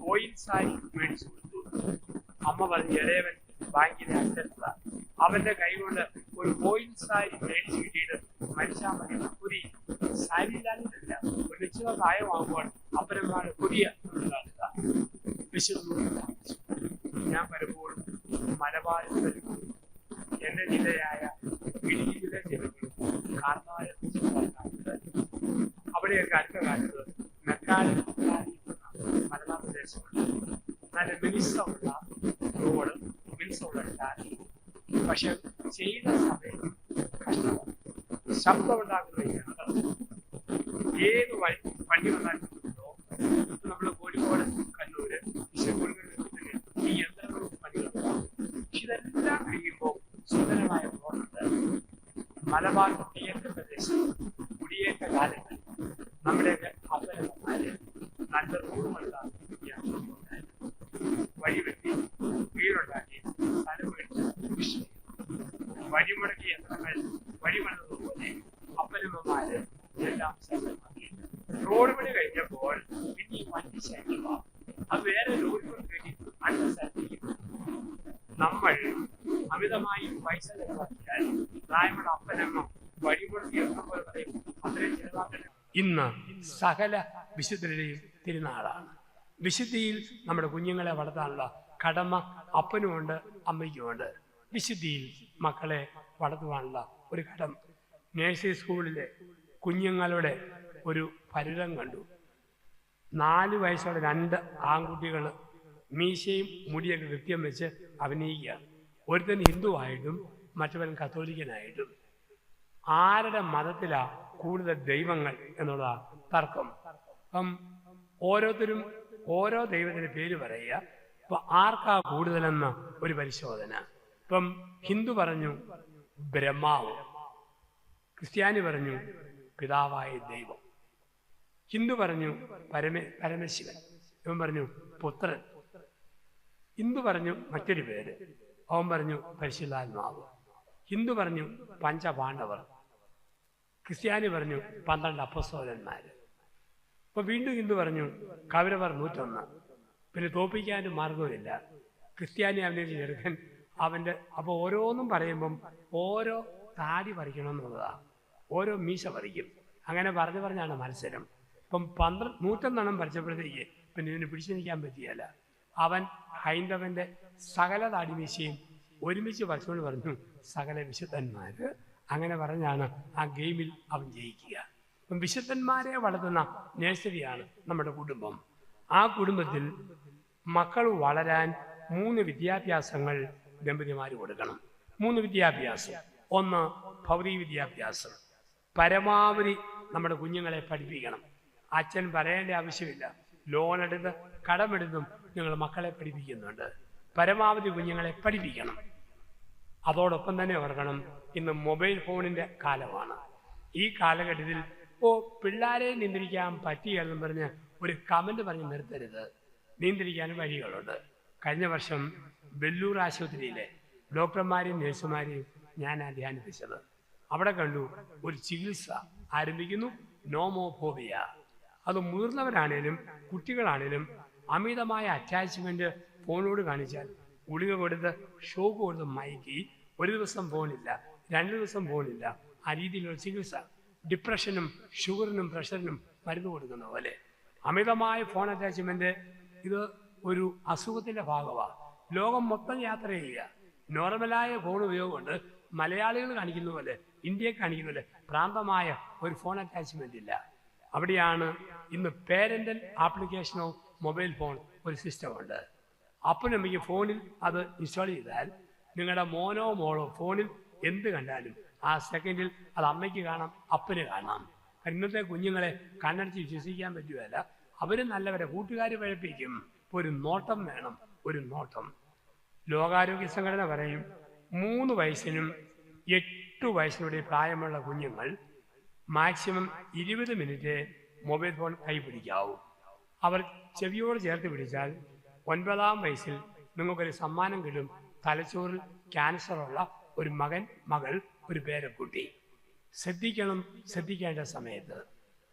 കോയിൻസായി മേടിച്ചു കൊടുത്തു. അമ്മ പറഞ്ഞു ഇളയവൻ ബാങ്കിലെ അറ്റത്ത അവന്റെ കൈകൊണ്ട് ഒരു കോയിൻസായി മേടിച്ചു കിട്ടിയിട്ട് മരിച്ചാൽ മതി. പുതിയ സാരി ഇല്ലാന്നില്ല, ഒരു നിശ്ചിത പ്രായമാകുമ്പോൾ അപ്പനന്മാരുടെ പുതിയ വിശുദ്ധ. ഞാൻ പലപ്പോഴും മലബാറിൽ വരുമ്പോൾ എന്റെ ജില്ലയായ ഇടുക്കിയിലെ ജനങ്ങളും അവിടെയൊക്കെ അടുത്ത കാലത്ത് മെക്കാനിക് മലബാർ പ്രദേശമുണ്ട്. നല്ല മിനുസമുള്ള റോഡ്, മിനുസമുള്ള ടാലി. പക്ഷെ ചെയ്യുന്ന സമയം കഷ്ടമാണ്, ശബ്ദമുണ്ടാക്കുന്ന യന്ത്രം. ഏത് വണ്ടി വന്നാലുണ്ടോ നമ്മള് കോഴിക്കോട്, കണ്ണൂര്, വിശുദ്ധ ഈ യന്ത്രങ്ങളും പണികളുണ്ടാവും. ഇതെല്ലാം കഴിയുമ്പോൾ സുന്ദരമായ റോഡുണ്ട്. മലബാർ കുടിയേറ്റ പ്രദേശം, കുടിയേറ്റ കാലങ്ങളിൽ നമ്മുടെയൊക്കെ അപ്പനന്മാര് നല്ല റോഡുകളുണ്ടാകും, വഴിവെട്ടി വീടുണ്ടാക്കി സ്ഥലം മേടിച്ച് വഴിമുടക്കി യന്ത്രങ്ങൾ വഴിമണതുപോലെ അപ്പനമ്മമാര് എല്ലാം സജ്ജമാക്കി. റോഡ് പണി കഴിഞ്ഞപ്പോൾ പിന്നെ ഈ വണ്ടി ശൈലിവാ അത് വേറെ ലോറികൾ വേണ്ടി അടുത്ത സ്ഥലത്തേക്ക്. നമ്മൾ അമിതമായി പൈസ ചെലവാക്കിയാൽ പ്രായമുള്ള അപ്പനമ്മ വഴിമുടക്കി പോലെ പറയും അത്രയും ചെലവാക്കണം. ഇന്ന് സകല വിശുദ്ധരുടെയും തിരുനാളാണ്. വിശുദ്ധിയിൽ നമ്മുടെ കുഞ്ഞുങ്ങളെ വളർത്താനുള്ള കടമ അപ്പനുമുണ്ട്, അമ്മയ്ക്കുമുണ്ട്. വിശുദ്ധിയിൽ മക്കളെ വളർത്തുവാനുള്ള ഒരു കടമ. നഴ്സറി സ്കൂളിലെ കുഞ്ഞുങ്ങളുടെ ഒരു പരിരം കണ്ടു. 4 വയസ്സുള്ള 2 ആൺകുട്ടികൾ മീശയും മുടിയൊക്കെ കൃത്യം വെച്ച് അഭിനയിക്കുകയാണ്. ഒരുത്തൻ ഹിന്ദുവായിട്ടും മറ്റവൻ കത്തോലിക്കനായിട്ടും. ആരുടെ മതത്തിലാ കൂടുതൽ ദൈവങ്ങൾ എന്നുള്ളതാണ് തർക്കം. അപ്പം ഓരോരുത്തരും ഓരോ ദൈവത്തിന്റെ പേര് പറയുക. ഇപ്പൊ ആർക്കാ കൂടുതലെന്ന ഒരു പരിശോധന. ഇപ്പം ഹിന്ദു പറഞ്ഞു ബ്രഹ്മാവ്, ക്രിസ്ത്യാനി പറഞ്ഞു പിതാവായ ദൈവം, ഹിന്ദു പറഞ്ഞു പരമശിവൻ, ഇവൻ പറഞ്ഞു പുത്രൻ, ഹിന്ദു പറഞ്ഞു മറ്റൊരു പേര്, അവൻ പറഞ്ഞു പരിശുദ്ധാത്മാവ്, ഹിന്ദു പറഞ്ഞു പഞ്ചപാണ്ഡവർ, ക്രിസ്ത്യാനി പറഞ്ഞു 12 അപ്പസ്തോലന്മാര്. അപ്പൊ വീണ്ടും ഹിന്ദു പറഞ്ഞു കൗരവർ 101. പിന്നെ തോപ്പിക്കാനും മാർഗവുമില്ല. ക്രിസ്ത്യാനി അവനെ ചെറുക്കൻ അവൻ്റെ. അപ്പോൾ ഓരോന്നും പറയുമ്പം ഓരോ താടി പറിക്കണം എന്നുള്ളതാണ്. ഓരോ മീശ പറിക്കും. അങ്ങനെ പറഞ്ഞാണ് മത്സരം. ഇപ്പം 100 പറിച്ചപ്പോഴത്തേക്ക് പിന്നെ ഇതിന് പിടിച്ചു നിൽക്കാൻ പറ്റിയല്ല. അവൻ ഹൈന്ദവൻ്റെ സകല താടിമീശയും ഒരുമിച്ച് പറിച്ചുകൊണ്ട് പറഞ്ഞു സകല വിശുദ്ധന്മാർ. അങ്ങനെ പറഞ്ഞാണ് ആ ഗെയിമിൽ അവൻ ജയിക്കുക. അപ്പം വിശുദ്ധന്മാരെ വളർത്തുന്ന നഴ്സറിയാണ് നമ്മുടെ കുടുംബം. ആ കുടുംബത്തിൽ മക്കൾ വളരാൻ 3 വിദ്യാഭ്യാസങ്ങൾ ദമ്പതിമാർ കൊടുക്കണം. 3 വിദ്യാഭ്യാസം. 1 ഭൗതിക വിദ്യാഭ്യാസം. പരമാവധി നമ്മുടെ കുഞ്ഞുങ്ങളെ പഠിപ്പിക്കണം. അച്ഛൻ പറയേണ്ട ആവശ്യമില്ല. ലോണെടുത്ത് കടമെടുത്തും നിങ്ങൾ മക്കളെ പഠിപ്പിക്കുന്നുണ്ട്. പരമാവധി കുഞ്ഞുങ്ങളെ പഠിപ്പിക്കണം. അതോടൊപ്പം തന്നെ ഓർക്കണം, ഇന്ന് മൊബൈൽ ഫോണിൻ്റെ കാലമാണ്. ഈ കാലഘട്ടത്തിൽ പിള്ളേരെ നിയന്ത്രിക്കാൻ പറ്റുകയെന്ന് പറഞ്ഞ് ഒരു കമൻറ്റ് പറഞ്ഞ് നിർത്തരുത്. നിയന്ത്രിക്കാൻ വഴികളുണ്ട്. കഴിഞ്ഞ വർഷം വെല്ലൂർ ആശുപത്രിയിലെ ഡോക്ടർമാരെയും നഴ്സുമാരെയും ഞാൻ ധ്യാനിപ്പിച്ചത്. അവിടെ കണ്ടു ഒരു ചികിത്സ ആരംഭിക്കുന്നു, നോമോഫോബിയ. അത് മുതിർന്നവരാണേലും കുട്ടികളാണേലും അമിതമായ അറ്റാച്ച്മെൻറ്റ് ഫോണിനോട് കാണിച്ചാൽ ഗുളിക കൊടുത്ത് ഷോക്ക് കൊടുത്ത് മയക്കി 1 ദിവസം ഫോണില്ല, 2 ദിവസം ഫോണില്ല, ആ രീതിയിലുള്ള ചികിത്സ. ഡിപ്രഷനും ഷുഗറിനും പ്രഷറിനും മരുന്ന് കൊടുക്കുന്ന പോലെ അമിതമായ ഫോൺ അറ്റാച്ച്മെൻറ്റ് ഇത് ഒരു അസുഖത്തിൻ്റെ ഭാഗമാണ്. ലോകം മൊത്തം യാത്ര ചെയ്യുക. നോർമലായ ഫോൺ ഉപയോഗം കൊണ്ട് മലയാളികൾ കാണിക്കുന്ന പോലെ, ഇന്ത്യയെ കാണിക്കുന്ന പോലെ പ്രാന്തമായ ഒരു ഫോൺ അറ്റാച്ച്മെൻ്റ് ഇല്ല. അവിടെയാണ് ഇന്ന് പേരൻ്റൽ ആപ്ലിക്കേഷനോ മൊബൈൽ ഫോൺ ഒരു സിസ്റ്റമുണ്ട്. അപ്പനമ്മയ്ക്ക് ഫോണിൽ അത് ഇൻസ്റ്റാൾ ചെയ്താൽ നിങ്ങളുടെ മോനോ മോളോ ഫോണിൽ എന്ത് കണ്ടാലും ആ സെക്കൻഡിൽ അത് അമ്മയ്ക്ക് കാണാം, അപ്പന് കാണാം. ഇന്നത്തെ കുഞ്ഞുങ്ങളെ കണ്ണടച്ച് വിശ്വസിക്കാൻ പറ്റുകയല്ല. അവർ നല്ലവരെ കൂട്ടുകാർ പഴപ്പിക്കും. ഒരു നോട്ടം വേണം, ഒരു നോട്ടം. ലോകാരോഗ്യ സംഘടന പറയും 3 വയസ്സിനും 8 വയസ്സിനുടെ പ്രായമുള്ള കുഞ്ഞുങ്ങൾ മാക്സിമം 20 മിനിറ്റ് മൊബൈൽ ഫോൺ കൈപിടിക്കാവൂ. അവർ ചെവിയോട് ചേർത്ത് പിടിച്ചാൽ 9ാം വയസ്സിൽ നിങ്ങൾക്കൊരു സമ്മാനം കിട്ടും. തലച്ചോറിൽ ക്യാൻസറുള്ള ഒരു മകൻ, മകൾ, ഒരു പേരക്കുട്ടി. ശ്രദ്ധിക്കേണ്ട സമയത്ത്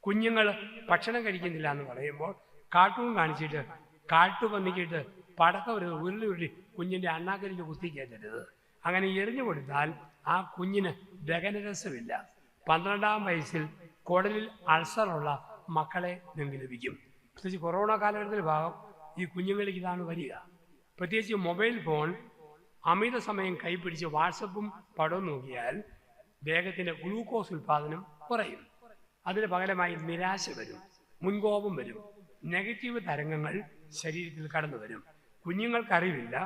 കുഞ്ഞുങ്ങൾ ഭക്ഷണം കഴിക്കുന്നില്ല എന്ന് പറയുമ്പോൾ കാർട്ടൂൺ കാണിച്ചിട്ട് കാട്ടുപന്നിക്കിട്ട് പടക്കം ഉരുളി കുഞ്ഞിൻ്റെ അണ്ണാക്കരിക്ക് കുത്തിക്കയറ്റരുത്. അങ്ങനെ എറിഞ്ഞു കൊടുത്താൽ ആ കുഞ്ഞിന് ദഹനരസമില്ല. 12ാം വയസ്സിൽ കുടലിൽ അൾസറുള്ള മക്കളെ നിങ്ങൾക്ക് ലഭിക്കും. പ്രത്യേകിച്ച് കൊറോണ കാലഘട്ടത്തിൽ ഭാഗം ഈ കുഞ്ഞുങ്ങൾക്ക് ഇതാണ് വരിക. പ്രത്യേകിച്ച് മൊബൈൽ ഫോൺ അമിത സമയം കൈപിടിച്ച് വാട്സപ്പും പടവും നോക്കിയാൽ ദേഹത്തിൻ്റെ ഗ്ലൂക്കോസ് ഉൽപ്പാദനം കുറയും. അതിന് പകരമായി നിരാശ വരും, മുൻകോപം വരും, നെഗറ്റീവ് തരംഗങ്ങൾ ശരീരത്തിൽ കടന്നു വരും. കുഞ്ഞുങ്ങൾക്കറിവില്ല.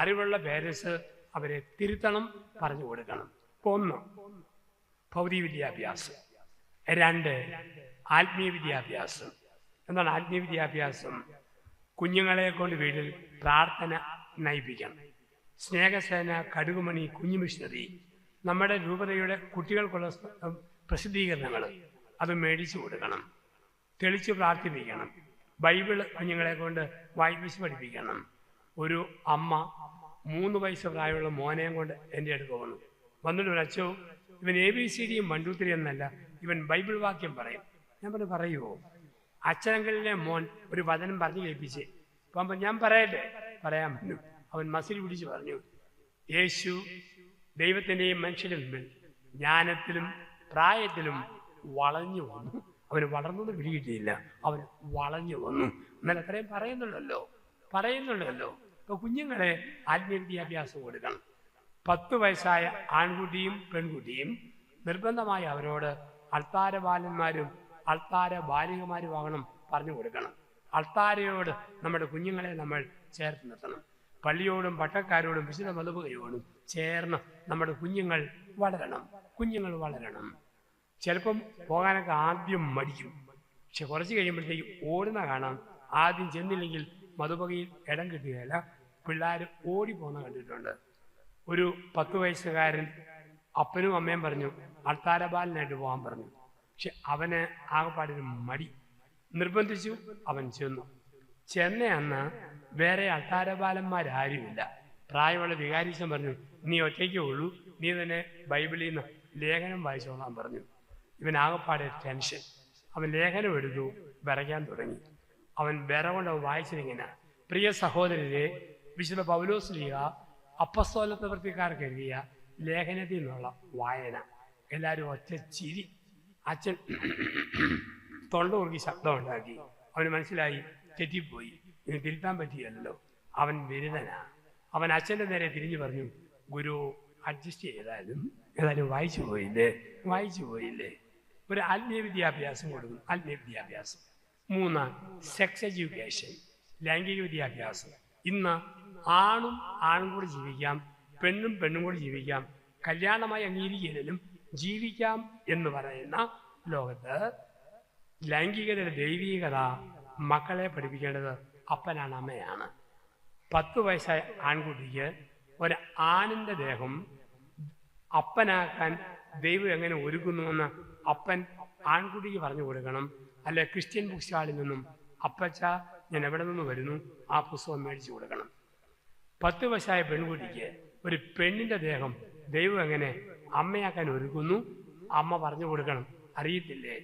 അറിവുള്ള പേരൻസ് അവരെ തിരുത്തണം, പറഞ്ഞു കൊടുക്കണം. 1 ഭൗതിക വിദ്യാഭ്യാസം. 2 ആത്മീയ വിദ്യാഭ്യാസം. എന്താണ് ആത്മീയ വിദ്യാഭ്യാസം? കുഞ്ഞുങ്ങളെ കൊണ്ട് വീട്ടിൽ പ്രാർത്ഥന നയിപ്പിക്കണം. സ്നേഹസേന, കടുകുമണി, കുഞ്ഞു മിഷണറി, നമ്മുടെ രൂപതയുടെ കുട്ടികൾക്കുള്ള പ്രസിദ്ധീകരണങ്ങൾ അത് മേടിച്ചു കൊടുക്കണം. തെളിച്ച് പ്രാർത്ഥിപ്പിക്കണം. ബൈബിൾ കുഞ്ഞുങ്ങളെ കൊണ്ട് വായിപ്പിച്ച് പഠിപ്പിക്കണം. ഒരു അമ്മ 3 വയസ്സ് പ്രായമുള്ള മോനെയും കൊണ്ട് എൻ്റെ അടുത്ത് വന്നു. വന്നിട്ട് അച്ഛോ, ഇവൻ ABCD 1 2 3 എന്നല്ല, ഇവൻ ബൈബിൾ വാക്യം പറയും. ഞാൻ പറഞ്ഞു, പറയുമോ? അച്ഛനങ്കലിലെ മോൻ ഒരു വചനം പറഞ്ഞു കേൾപ്പിച്ച്. അപ്പം ഞാൻ പറയട്ടെ? പറയാൻ പറഞ്ഞു. അവൻ മസിൽ പിടിച്ച് പറഞ്ഞു, യേശു ദൈവത്തിൻ്റെയും മനുഷ്യൻ്റെ മുമ്പിൽ ജ്ഞാനത്തിലും പ്രായത്തിലും വളഞ്ഞു വന്നു. അവന് വളർന്നത് പിടികിട്ടിയില്ല, അവൻ വളഞ്ഞു വന്നു. എന്നാൽ അത്രയും പറയുന്നുണ്ടല്ലോ. ഇപ്പോൾ കുഞ്ഞുങ്ങളെ ആത്മീയ വിദ്യാഭ്യാസം കൊടുക്കണം. 10 വയസ്സായ ആൺകുട്ടിയും പെൺകുട്ടിയും നിർബന്ധമായി അവരോട് അൾത്താര ബാലന്മാരും അൾത്താര ബാലികമാരുമാകണം പറഞ്ഞു കൊടുക്കണം. അൾത്താരയോട് നമ്മുടെ കുഞ്ഞുങ്ങളെ നമ്മൾ ചേർത്ത് നിർത്തണം. പള്ളിയോടും പട്ടക്കാരോടും വിശുദ്ധ മതപുകയോടും ചേർന്ന് നമ്മുടെ കുഞ്ഞുങ്ങൾ വളരണം. ചിലപ്പം പോകാനൊക്കെ ആദ്യം മടിക്കും, പക്ഷെ കുറച്ച് കഴിയുമ്പോഴത്തേക്ക് ഓടുന്ന കാണാം. ആദ്യം ചെന്നില്ലെങ്കിൽ മധുപകയിൽ ഇടം കിട്ടുകയില്ല, പിള്ളേർ ഓടിപ്പോകുന്ന കണ്ടിട്ടുണ്ട്. ഒരു 10 വയസ്സുകാരൻ അപ്പനും അമ്മയും പറഞ്ഞു അൾത്താരബാലനായിട്ട് പോകാൻ പറഞ്ഞു. പക്ഷെ അവന് ആകെപ്പാടിന് മടി. നിർബന്ധിച്ചു, അവൻ ചെന്ന അന്ന് വേറെ അൾത്താരബാലന്മാരാരുമില്ല. പ്രായമുള്ള വികാരീശൻ പറഞ്ഞു, നീ ഒറ്റയ്ക്കേ ഉള്ളൂ, നീ തന്നെ ബൈബിളിൽ നിന്ന് ലേഖനം വായിച്ചോളാൻ പറഞ്ഞു. ഇവൻ ആകെപ്പാടെ ടെൻഷൻ. അവൻ ലേഖനം എടുത്തു, വിറയ്ക്കാൻ തുടങ്ങി. അവൻ വിറകൊണ്ട് വായിച്ചതിങ്ങനെ: പ്രിയ സഹോദരരെ, വിശുദ്ധ പൗലോസ് ശ്ലീഹ അപ്പസ്തോല പ്രവൃത്തിക്കാർക്ക് എഴുതിയ ലേഖനത്തിൽ നിന്നുള്ള വായന. എല്ലാവരും ഒറ്റ ചിരി. അച്ഛൻ തൊണ്ട കുറുക്കി ശബ്ദമുണ്ടാക്കി. അവന് മനസ്സിലായി തെറ്റിപ്പോയി, ഇനി തിരുത്താൻ പറ്റിയല്ലോ. അവൻ ബിരുദനാ. അവൻ അച്ഛൻ്റെ നേരെ തിരിഞ്ഞു പറഞ്ഞു, ഗുരു അഡ്ജസ്റ്റ് ചെയ്താലും ഏതായാലും വായിച്ചു പോയില്ലേ. ഒരു ആത്മീയ വിദ്യാഭ്യാസം കൊടുക്കും. ആത്മീയ വിദ്യാഭ്യാസം. 3, സെക്സ് എഡ്യൂക്കേഷൻ, ലൈംഗിക വിദ്യാഭ്യാസം. ഇന്ന് ആണും കൂടി ജീവിക്കാം, പെണ്ണും കൂടി ജീവിക്കാം, കല്യാണമായി അംഗീകരിക്കലും ജീവിക്കാം എന്ന് പറയുന്ന ലോകത്ത് ലൈംഗികതയുടെ ദൈവീകത മക്കളെ പഠിപ്പിക്കേണ്ടത് അപ്പനാണ്, അമ്മയാണ്. 10 വയസ്സായ ആൺകുട്ടിക്ക് ഒരു ആണിൻ്റെ ദേഹം അപ്പനാക്കാൻ ദൈവം എങ്ങനെ ഒരുക്കുന്നുവെന്ന് അപ്പൻ ആൺകുട്ടിക്ക് പറഞ്ഞു കൊടുക്കണം. അല്ലെ ക്രിസ്ത്യൻ ബുക്ക് സ്റ്റാളിൽ നിന്നും അപ്പച്ച ഞാൻ എവിടെ നിന്ന് വരുന്നു ആ പുസ്തകം മേടിച്ചു കൊടുക്കണം. 10 വയസ്സായ പെൺകുട്ടിക്ക് ഒരു പെണ്ണിൻ്റെ ദേഹം ദൈവം എങ്ങനെ അമ്മയാക്കാൻ ഒരുക്കുന്നു അമ്മ പറഞ്ഞു കൊടുക്കണം. അറിയത്തില്ലേ,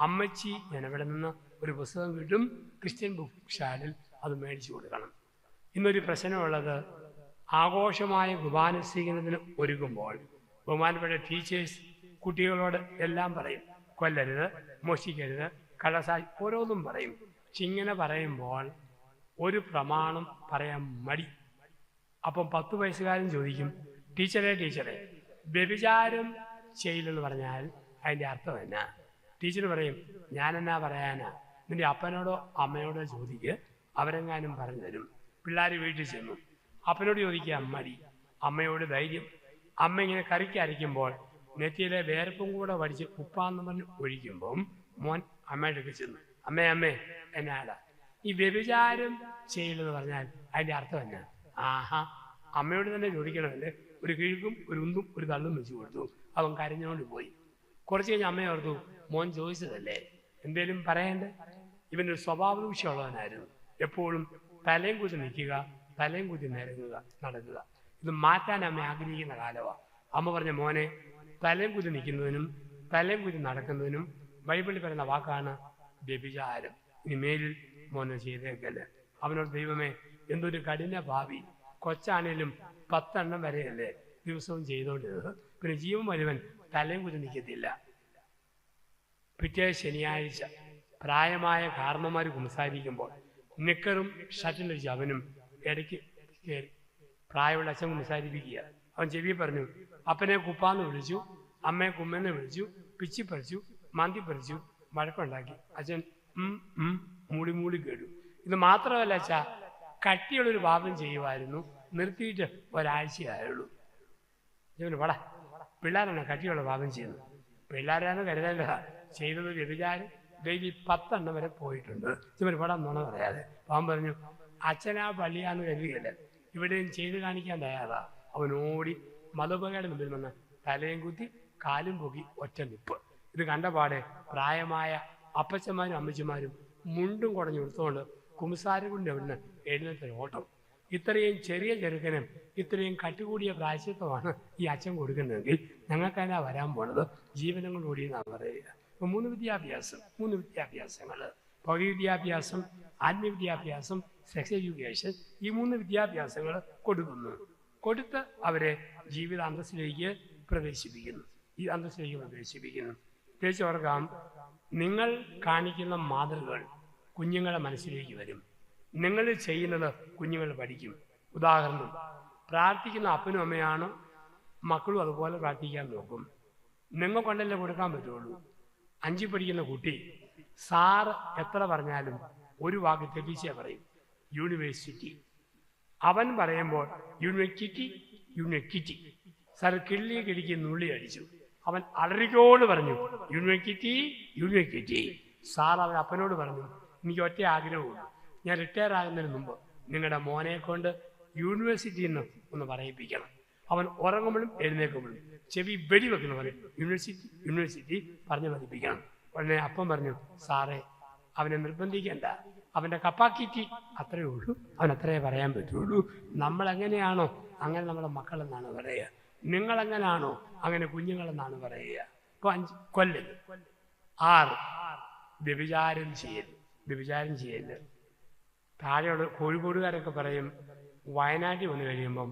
അമ്മച്ചി ഞാൻ എവിടെ നിന്ന് ഒരു പുസ്തകം കിട്ടും, ക്രിസ്ത്യൻ ബുക്ക് സ്റ്റാളിൽ അത് മേടിച്ചു കൊടുക്കണം. ഇന്നൊരു പ്രശ്നമുള്ളത്, ആഘോഷമായ കുർബാന സ്വീകരണത്തിന് ഒരുക്കുമ്പോൾ ബഹുമാനപ്പെട്ട ടീച്ചേഴ്സ് കുട്ടികളോട് എല്ലാം പറയും, കൊല്ലരുത്, മോഷ്ടിക്കരുത്, കള്ളസാക്ഷി, ഓരോന്നും പറയും. പക്ഷെ ഇങ്ങനെ പറയുമ്പോൾ ഒരു പ്രമാണം പറയാൻ മടി. അപ്പം 10 വയസ്സുകാരൻ ചോദിക്കും, ടീച്ചറെ വ്യഭിചാരം ചെയ്യില്ലെന്ന് പറഞ്ഞാൽ അതിൻ്റെ അർത്ഥം എന്നാ? ടീച്ചർ പറയും, ഞാനെന്നാ പറയാനാ, നിൻ്റെ അപ്പനോടോ അമ്മയോടോ ചോദിക്ക്, അവരെങ്ങാനും പറഞ്ഞു തരും. പിള്ളേർ വീട്ടിൽ ചെന്നു അപ്പനോട് ചോദിക്കുക മടി, അമ്മയോട് ധൈര്യം. അമ്മ ഇങ്ങനെ കറിക്ക് അരയ്ക്കുമ്പോൾ നെറ്റിയിലെ വേർപ്പും കൂടെ വടിച്ച് ഉപ്പാന്ന് പറഞ്ഞ് ഒഴിക്കുമ്പം മോൻ അമ്മയുടെ ചെന്നു, അമ്മേ എന്നാടാ ഈ വ്യഭിചാരം ചെയ്യില്ലെന്ന് പറഞ്ഞാൽ അതിൻ്റെ അർത്ഥം എന്നാ? ആഹാ, അമ്മയോട് തന്നെ ചോദിക്കണമല്ലേ. ഒരു കിഴുക്കും ഒരു ഉന്തും ഒരു തള്ളും വെച്ച് കൊടുത്തു. അവൻ കരഞ്ഞുകൊണ്ട് പോയി. കുറച്ച് കഴിഞ്ഞ് അമ്മ ഓർത്തു, മോൻ ചോദിച്ചതല്ലേ, എന്തേലും പറയണ്ടേ. ഇവൻ്റെ ഒരു സ്വഭാവദൂഷ്യമുള്ളവനായിരുന്നു. എപ്പോഴും തലയും കുത്തി നിൽക്കുക, തലയും കുത്തി നടക്കുക. ഇത് മാറ്റാൻ അമ്മ ആഗ്രഹിക്കുന്ന കാലമാണ്. അമ്മ പറഞ്ഞ, മോനെ, തലയും കുത്തി നിൽക്കുന്നതിനും തലയും കുത്തി നടക്കുന്നതിനും ബൈബിളിൽ പറയുന്ന വാക്കാണ് വ്യഭിചാരം. ഇനി മേലിൽ മോനെ ചെയ്തേക്കല്ലേ. അവനോട്, ദൈവമേ, എന്തൊരു കഠിന ഭാവി, കൊച്ചാണേലും 10 എണ്ണം വരെയല്ലേ ദിവസവും ചെയ്തോണ്ടിരുന്നത്, പിന്നെ ജീവൻ മുഴുവൻ തലയും കുത്തി നിൽക്കത്തില്ല. പിറ്റേ ശനിയാഴ്ച പ്രായമായ കാരണന്മാർ കുമ്പസാരിക്കുമ്പോൾ നിക്കറും ഷർട്ടും ധരിച്ച് അവനും ഇടയ്ക്ക് കയറി പ്രായമുള്ള അച്ഛൻ കുമ്പസാരിപ്പിക്കുക. അവൻ ചെവി പറഞ്ഞു, അപ്പനെ കുപ്പാന്ന് വിളിച്ചു, അമ്മയെ കുമ്മെന്ന് വിളിച്ചു, പിച്ചി പറിച്ചു, മാന്തി പറിച്ചു, വഴക്കുണ്ടാക്കി. അച്ഛൻ മൂടി കേട്ടു. ഇത് മാത്രമല്ല അച്ഛാ, കട്ടിയുള്ളൊരു പാപം ചെയ്യുമായിരുന്നു, നിർത്തിയിട്ട് ഒരാഴ്ചയായുള്ളൂ. ഇവന് പടാ, പിള്ളേരാണ് കട്ടിയുള്ള പാപം ചെയ്യുന്നത്. പിള്ളേരാണ് കരുതേണ്ടതാ. ചെയ്തത് വ്യഭിചാരം ഡെയിലി 10 എണ്ണം വരെ പോയിട്ടുണ്ട്. ഇവന് പടാ നുണ പറയാതെ. പാവൻ പറഞ്ഞു, അച്ഛനാ പള്ളിയാന്ന് കരുതിയല്ലേ, ഇവിടെയും ചെയ്ത് കാണിക്കാൻ തയ്യാറാ. അവനോടി മതോപകയുടെ മുമ്പിൽ വന്ന് തലയും കുത്തി കാലും പൊക്കി ഒറ്റ നിപ്പ്. ഇത് കണ്ടപാടെ പ്രായമായ അപ്പച്ചന്മാരും അമ്മച്ചിമാരും മുണ്ടും കുടഞ്ഞു കൊടുത്തുകൊണ്ട് കുമ്പസാരകുണ്ടിൻ്റെ അവിടുന്ന് എഴുന്നേറ്റൊരു ഓട്ടം. ഇത്രയും ചെറിയ ചെറുക്കനും ഇത്രയും കട്ടുകൂടിയ പ്രായശ്ചിത്തമാണ് ഈ അച്ഛൻ കൊടുക്കുന്നതെങ്കിൽ ഞങ്ങൾക്കതിനാ വരാൻ പോണത് ജീവനം കൊണ്ട് ഓടിയെന്നാണ് പറയുക. ഇപ്പം 3 വിദ്യാഭ്യാസങ്ങൾ, ഭൗതിക വിദ്യാഭ്യാസം, ആത്മീയ വിദ്യാഭ്യാസം, സെക്സ് എഡ്യൂക്കേഷൻ, ഈ 3 വിദ്യാഭ്യാസങ്ങൾ കൊടുത്ത് അവരെ ജീവിത അന്തസ്സിലേക്ക് പ്രവേശിപ്പിക്കുന്നു. പ്രത്യേകിച്ച് ഓർക്കാം, നിങ്ങൾ കാണിക്കുന്ന മാതൃകകൾ കുഞ്ഞുങ്ങളുടെ മനസ്സിലേക്ക് വരും. നിങ്ങൾ ചെയ്യുന്നത് കുഞ്ഞുങ്ങൾ പഠിക്കും. ഉദാഹരണം, പ്രാർത്ഥിക്കുന്ന അപ്പനും അമ്മയാണ്, മക്കളും അതുപോലെ പ്രാർത്ഥിക്കാൻ നോക്കും. നിങ്ങൾ കൊണ്ടല്ലേ കൊടുക്കാൻ പറ്റുള്ളൂ. 5 പഠിക്കുന്ന കുട്ടി സാറ് എത്ര പറഞ്ഞാലും ഒരു വാക്ക് തെറ്റിച്ചേ പറയും, യൂണിവേഴ്സിറ്റി. അവൻ പറയുമ്പോൾ യൂണിവേഴ്സിറ്റി. സാർ കിടിക്ക് നുള്ളി അടിച്ചു. അവൻ അലറിക്കോട് പറഞ്ഞു, യൂണിവേഴ്സിറ്റി. സാർ അവൻ അപ്പനോട് പറഞ്ഞു, എനിക്ക് ഒറ്റ ആഗ്രഹമുള്ളൂ, ഞാൻ റിട്ടയർ ആകുന്നതിന് മുമ്പ് നിങ്ങളുടെ മോനെ കൊണ്ട് യൂണിവേഴ്സിറ്റിയിൽ നിന്ന് ഒന്ന് പറയിപ്പിക്കണം. അവൻ ഉറങ്ങുമ്പോഴും എഴുന്നേൽക്കുമ്പോഴും ചെവി വെടിവെക്കുന്നു പറയും, യൂണിവേഴ്സിറ്റി പറഞ്ഞ് പഠിപ്പിക്കണം. ഉടനെ അപ്പം പറഞ്ഞു, സാറേ, അവനെ നിർബന്ധിക്കേണ്ട, അവൻ്റെ കപ്പാസിറ്റി അത്രയേ ഉള്ളൂ, അവൻ അത്രയേ പറയാൻ പറ്റുള്ളൂ. നമ്മളെങ്ങനെയാണോ അങ്ങനെ നമ്മുടെ മക്കളെന്നാണ് പറയുക. നിങ്ങളെങ്ങനെയാണോ അങ്ങനെ കുഞ്ഞുങ്ങളെന്നാണ് പറയുക. ഇപ്പോൾ 5 കൊല്ലരുത്. 6 വ്യഭിചാരം ചെയ്യരുത്. താഴെയുള്ള കോഴിക്കോടുകാരൊക്കെ പറയും, വയനാട്ടിൽ വന്നു കഴിയുമ്പം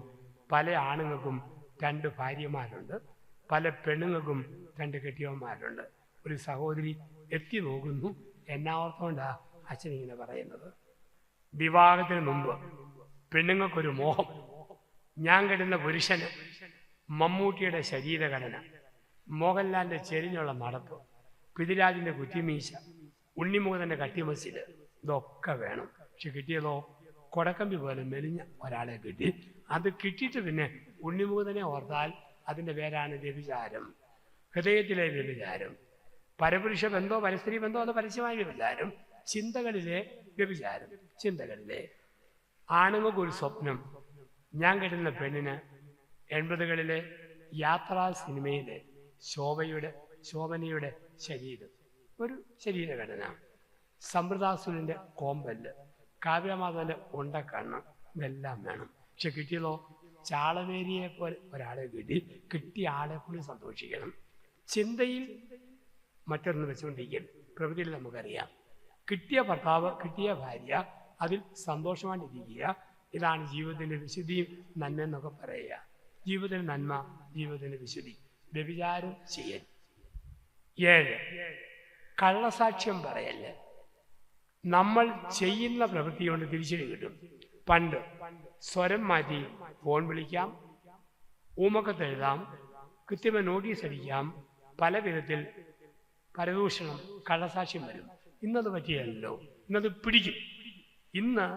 പല ആണുങ്ങൾക്കും 2 ഭാര്യമാരുണ്ട്, പല പെണ്ണുങ്ങൾക്കും 2 കെട്ടിയവന്മാരുണ്ട്. ഒരു സഹോദരി എത്തി നോക്കുന്നു. എന്നാവർത്തോണ്ടാ അച്ഛൻ ഇങ്ങനെ പറയുന്നത്? വിവാഹത്തിന് മുമ്പ് പെണ്ണുങ്ങൾക്കൊരു മോഹം. ഞാൻ കെട്ടുന്ന പുരുഷന് മമ്മൂട്ടിയുടെ ശരീരഘടന, മോഹൻലാലിന്റെ ചെരിഞ്ഞുള്ള നടപ്പ്, പൃഥ്വിരാജിന്റെ കുറ്റിമീശ, ഉണ്ണിമുഖന്റെ കട്ടിമസില്, ഇതൊക്കെ വേണം. പക്ഷെ കിട്ടിയതോ കൊടക്കമ്പി പോലെ മെലിഞ്ഞ ഒരാളെ കിട്ടി. അത് കിട്ടിയിട്ട് പിന്നെ ഉണ്ണിമുഖനെ ഓർത്താൽ അതിൻ്റെ പേരാണ് വ്യഭിചാരം, ഹൃദയത്തിലെ വ്യഭിചാരം. പരപുരുഷ ബന്ധോ പരസ്ത്രീ ബന്ധോ അത് പരസ്യമായ വ്യഭിചാരം, ചിന്തകളിലെ വ്യഭിചാരം. ചിന്തകളിലെ ആണുങ്ങൾക്കൊരു സ്വപ്നം, ഞാൻ കെട്ടുന്ന പെണ്ണിന് 80കളിലെ യാത്രാ സിനിമയിലെ ശോഭനയുടെ ശരീരം, ഒരു ശരീരഘടന, സമ്പ്രദാസുരൻ്റെ കോമ്പല്, കാവ്യമാധവന്റെ ഉണ്ടക്കണ്ണ്, ഇതെല്ലാം വേണം. പക്ഷെ കിട്ടിയതോ ചാളമേരിയെ പോലെ ഒരാളെ കിട്ടിയ ആളെ പോലും സന്തോഷിക്കണം. ചിന്തയിൽ മറ്റൊന്ന് വെച്ചുകൊണ്ടിരിക്കും. പ്രകൃതിയിൽ നമുക്കറിയാം, കിട്ടിയ ഭർത്താവ്, കിട്ടിയ ഭാര്യ, അതിൽ സന്തോഷമായിട്ടിരിക്കുക. ഇതാണ് ജീവിതത്തിൻ്റെ വിശുദ്ധിയും നന്മ എന്നൊക്കെ പറയുക. ജീവിതത്തിന് നന്മ, ജീവിതത്തിന് വിശുദ്ധി. വ്യഭിചാരം ചെയ്യൽ. 7, കള്ളസാക്ഷ്യം പറയല്. നമ്മൾ ചെയ്യുന്ന പ്രവൃത്തി കൊണ്ട് തിരിച്ചടി കിട്ടും. പണ്ട് സ്വരം മാറ്റി ഫോൺ വിളിക്കാം, ഊമക്കത്ത് എഴുതാം, കൃത്രിമ നോട്ടീസ് അടിക്കാം, പല വിധത്തിൽ പരദൂഷണം, കള്ളസാക്ഷ്യം വരും. ഇന്നത് പറ്റിയല്ലോ, ഇന്നത് പിടിക്കും. ഇന്ന്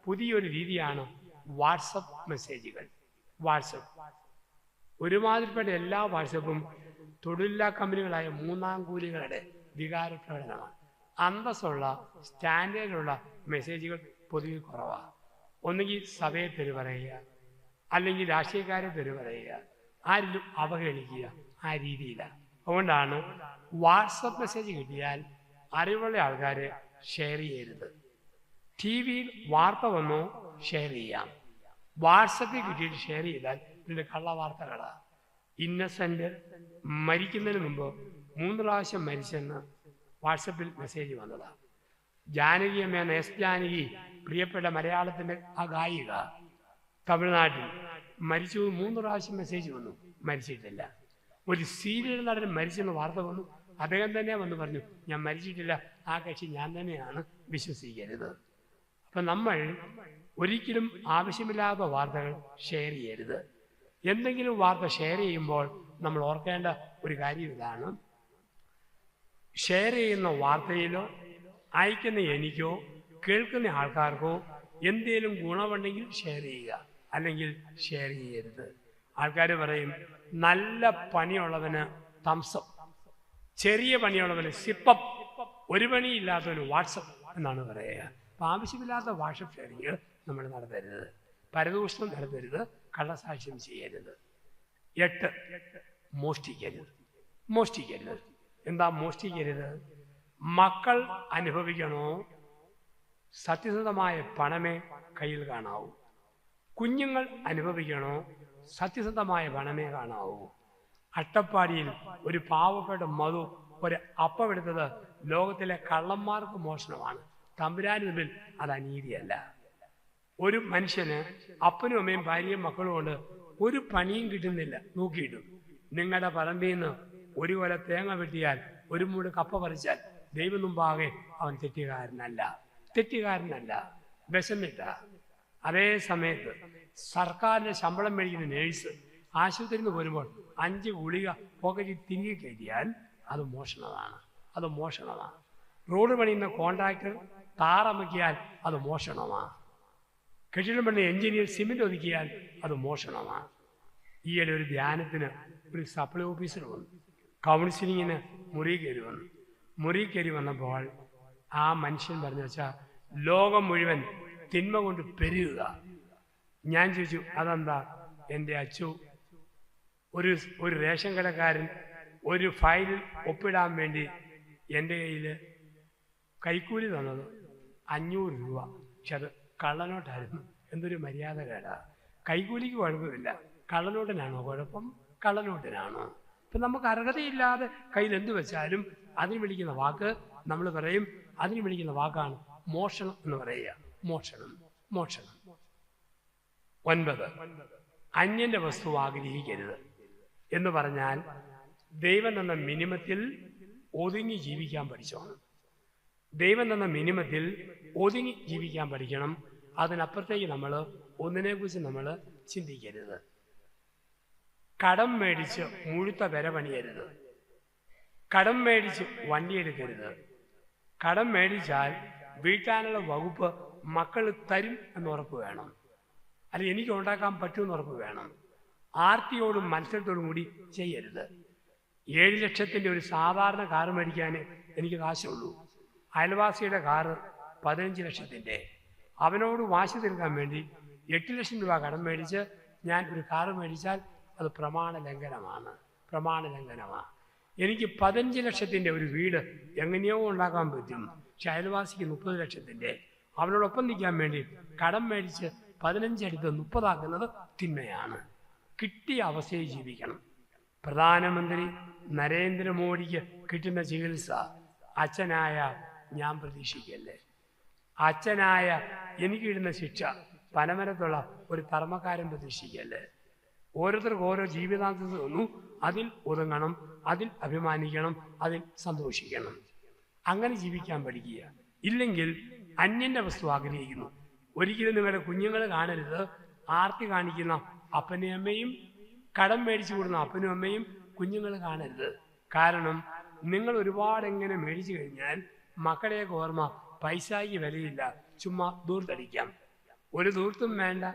പുതിയൊരു രീതിയാണ് വാട്സപ്പ് മെസ്സേജുകൾ. വാട്സപ്പ് ഒരുമാതിരിപ്പെട്ട എല്ലാ വാട്സപ്പും തൊഴിലില്ലാ കമ്പനികളായ 3-ാം കൂലികളുടെ വികാരപ്രകടനമാണ്. അന്തസ്സുള്ള സ്റ്റാൻഡേർഡുള്ള മെസ്സേജുകൾ പൊതുവെ കുറവാണ്. ഒന്നുകിൽ സഭയെ തെറി പറയുക, അല്ലെങ്കിൽ രാഷ്ട്രീയക്കാരെ തെറി പറയുക, ആരിലും അവഹേളിക്കുക, ആ രീതിയിലാണ്. അതുകൊണ്ടാണ് വാട്സപ്പ് മെസ്സേജ് കിട്ടിയാൽ അറിവുള്ള ആൾക്കാരെ ഷെയർ ചെയ്യരുത്. TV-യിൽ വാർത്ത വന്നോ ഷെയർ ചെയ്യാം. വാട്സപ്പിൽ കിട്ടിയിട്ട് ഷെയർ ചെയ്താൽ ഇതിൻ്റെ കള്ളവാർത്തകളാണ്. ഇന്നസെൻ്റ് മരിക്കുന്നതിന് മുമ്പ് 3 പ്രാവശ്യം മരിച്ചെന്ന് വാട്സപ്പിൽ മെസ്സേജ് വന്നതാണ്. ജാനകി അമ്മ, എസ് ജാനകി, പ്രിയപ്പെട്ട മലയാളത്തിൻ്റെ ആ ഗായിക, തമിഴ്നാട്ടിൽ മരിച്ചു 3 പ്രാവശ്യം മെസ്സേജ് വന്നു, മരിച്ചിട്ടില്ല. ഒരു സീരിയൽ നടൻ മരിച്ചെന്ന് വാർത്ത വന്നു, അദ്ദേഹം തന്നെ വന്ന് പറഞ്ഞു, ഞാൻ മരിച്ചിട്ടില്ല, ആ കക്ഷി ഞാൻ തന്നെയാണ്, വിശ്വസിക്കരുത്. അപ്പം നമ്മൾ ഒരിക്കലും ആവശ്യമില്ലാത്ത വാർത്തകൾ ഷെയർ ചെയ്യരുത്. എന്തെങ്കിലും വാർത്ത ഷെയർ ചെയ്യുമ്പോൾ നമ്മൾ ഓർക്കേണ്ട ഒരു കാര്യം ഇതാണ്: ഷെയർ ചെയ്യുന്ന വാർത്തയിലോ അയക്കുന്ന എനിക്കോ കേൾക്കുന്ന ആൾക്കാർക്കോ എന്തെങ്കിലും ഗുണമുണ്ടെങ്കിൽ ഷെയർ ചെയ്യുക, അല്ലെങ്കിൽ ഷെയർ ചെയ്യരുത്. ആൾക്കാർ പറയും, നല്ല പണിയുള്ളവന് തംസപ്പ്, ചെറിയ പണിയുള്ളവന് സിപ്പപ്പ്, ഒരു പണിയില്ലാത്തവന് വാട്സപ്പ് എന്നാണ് പറയുക. അപ്പം ആവശ്യമില്ലാത്ത വാട്സപ്പ് ഷെയറിങ് നമ്മൾ നടത്തരുത്. പരദൂഷണം നടത്തരുത്, കള്ളസാക്ഷ്യം ചെയ്യരുത്. 8, മോഷ്ടിക്കരുത്. മോഷ്ടിക്കരുത്. എന്താ മോഷ്ടിക്കരുത്? മക്കൾ അനുഭവിക്കണോ, സത്യസന്ധമായ പണമേ കയ്യിൽ കാണാവൂ. കുഞ്ഞുങ്ങൾ അനുഭവിക്കണോ, സത്യസന്ധമായ പണമേ കാണാവൂ. അട്ടപ്പാടിയിൽ ഒരു പാവപ്പെട്ട മധു ഒരു അപ്പമെടുത്തത് ലോകത്തിലെ കള്ളന്മാർക്ക് മോഷണമാണ്. തമ്പുരാന് മുമ്പിൽ അത് അനീതിയല്ല. ഒരു മനുഷ്യന് അപ്പനും അമ്മയും ഭാര്യയും മക്കളും കൊണ്ട് ഒരു പണിയും കിട്ടുന്നില്ല, നോക്കിയിട്ടും നിങ്ങളുടെ പറമ്പിൽ നിന്ന് 1 കൊല തേങ്ങ വെട്ടിയാൽ 1 മൂട് കപ്പ പറിച്ചാൽ ദൈവം മുമ്പാകെ അവൻ തെറ്റുകാരനല്ല, വിശന്നിട്ട. അതേ സമയത്ത് സർക്കാരിൻ്റെ ശമ്പളം മേടിക്കുന്ന നേഴ്സ് ആശുപത്രിയിൽ നിന്ന് വരുമ്പോൾ 5 ഗുളിക പോക്കറ്റിൽ തിരികെ കയറ്റിയാൽ അത് മോഷണമാണ്. റോഡ് പണിയുന്ന കോൺട്രാക്ടർ താറമക്കിയാൽ അത് മോഷണമാണ്. കെട്ടിടം പണി എഞ്ചിനീയർ സിമെന്റ് ഒതുക്കിയാൽ അത് മോഷണമാണ്. ഈയിടെ ഒരു ധ്യാനത്തിന് ഒരു സപ്ലൈ ഓഫീസർ വന്നു, കൗൺസിലിങ്ങിന് മുറി കയറി വന്നപ്പോൾ ആ മനുഷ്യൻ പറഞ്ഞു വെച്ചാൽ, ലോകം മുഴുവൻ തിന്മ കൊണ്ട് പെരുകുക. ഞാൻ ചോദിച്ചു, അതെന്താ? എൻ്റെ അച്ചു ഒരു റേഷൻ കടക്കാരൻ ഒരു ഫയലിൽ ഒപ്പിടാൻ വേണ്ടി എൻ്റെ കയ്യിൽ കൈക്കൂലി തന്നത് 500 രൂപ. പക്ഷെ അത് കള്ളനോട്ടായിരുന്നു. എന്തൊരു മര്യാദ കേടാ. കൈക്കൂലിക്ക് കുഴപ്പമില്ല, കള്ളനോട്ടിനാണോ കുഴപ്പം? കള്ളനോട്ടിനാണോ? ഇപ്പം നമുക്ക് അർഹതയില്ലാതെ കയ്യിൽ എന്ത് വെച്ചാലും അതിന് വിളിക്കുന്ന വാക്ക് നമ്മൾ പറയും, അതിന് വിളിക്കുന്ന വാക്കാണ് മോഷണം എന്ന് പറയുക. മോഷണം. 9, അന്യൻ്റെ വസ്തു ആഗ്രഹിക്കരുത്. എന്ന് പറഞ്ഞാൽ ദൈവം തന്ന മിനിമത്തിൽ ഒതുങ്ങി ജീവിക്കാൻ പഠിച്ചോണം. ദൈവം തന്ന മിനിമത്തിൽ ഒതുങ്ങി ജീവിക്കാൻ പഠിക്കണം. അതിനപ്പുറത്തേക്ക് നമ്മൾ ഒന്നിനെക്കുറിച്ച് നമ്മൾ ചിന്തിക്കരുത്. കടം മേടിച്ച് മുഴുത്ത വില പണിയരുത്. കടം മേടിച്ച് വണ്ടി എടുക്കരുത്. കടം മേടിച്ചാൽ വീട്ടാനുള്ള വകുപ്പ് മക്കൾ തരും എന്ന് ഉറപ്പ് വേണം. അല്ലെങ്കിൽ എനിക്ക് ഉണ്ടാക്കാൻ പറ്റുമെന്ന് ഉറപ്പ് വേണം. ആർത്തിയോടും മത്സരത്തോടും കൂടി ചെയ്യരുത്. 7 ലക്ഷത്തിൻ്റെ ഒരു സാധാരണ കാറ് മേടിക്കാൻ എനിക്ക് കാശുള്ളൂ. അയൽവാസിയുടെ കാറ് 15 ലക്ഷത്തിൻ്റെ. അവനോട് വാശി തീർക്കാൻ വേണ്ടി 8 ലക്ഷം രൂപ കടം മേടിച്ച് ഞാൻ ഒരു കാറ് മേടിച്ചാൽ അത് പ്രമാണ ലംഘനമാണ്. എനിക്ക് 15 ലക്ഷത്തിൻ്റെ ഒരു വീട് എങ്ങനെയോ ഉണ്ടാക്കാൻ പറ്റും. പക്ഷെ അയൽവാസിക്ക് 30 ലക്ഷത്തിൻ്റെ. അവനോടൊപ്പം നിൽക്കാൻ വേണ്ടി കടം മേടിച്ച് 15 എടുത്ത് 30 ആക്കുന്നത് തിന്മയാണ്. കിട്ടിയ അവസ്ഥയിൽ ജീവിക്കണം. പ്രധാനമന്ത്രി നരേന്ദ്രമോദിക്ക് കിട്ടുന്ന ചികിത്സ അച്ഛനായ ഞാൻ പ്രതീക്ഷിക്കല്ലേ. അച്ഛനായ എനിക്ക് കിട്ടുന്ന ശിക്ഷ പനമരത്തുള്ള ഒരു തർമ്മക്കാരൻ പ്രതീക്ഷിക്കല്ലേ. ഓരോരുത്തർക്കും ഓരോ ജീവിതാന്തം തോന്നു. അതിൽ ഒതുങ്ങണം, അതിൽ അഭിമാനിക്കണം, അതിൽ സന്തോഷിക്കണം. അങ്ങനെ ജീവിക്കാൻ പഠിക്കുക. ഇല്ലെങ്കിൽ അന്യൻ്റെ വസ്തു ആഗ്രഹിക്കുന്നു. ഒരിക്കലും നിങ്ങളുടെ കുഞ്ഞുങ്ങൾ കാണരുത് ആർത്തി കാണിക്കുന്ന അപ്പനെയും അമ്മയും, കടം മേടിച്ചു കൊടുക്കുന്ന അപ്പനും അമ്മയും കുഞ്ഞുങ്ങൾ കാണരുത്. കാരണം നിങ്ങൾ ഒരുപാട് എങ്ങനെ മേടിച്ചു കഴിഞ്ഞാൽ മക്കളെയൊക്കെ ഓർമ്മ പൈസയ്ക്ക് വിലയില്ല, ചുമ്മാ ദൂർത്തടിക്കാം. ഒരു ദൂർത്തും വേണ്ട,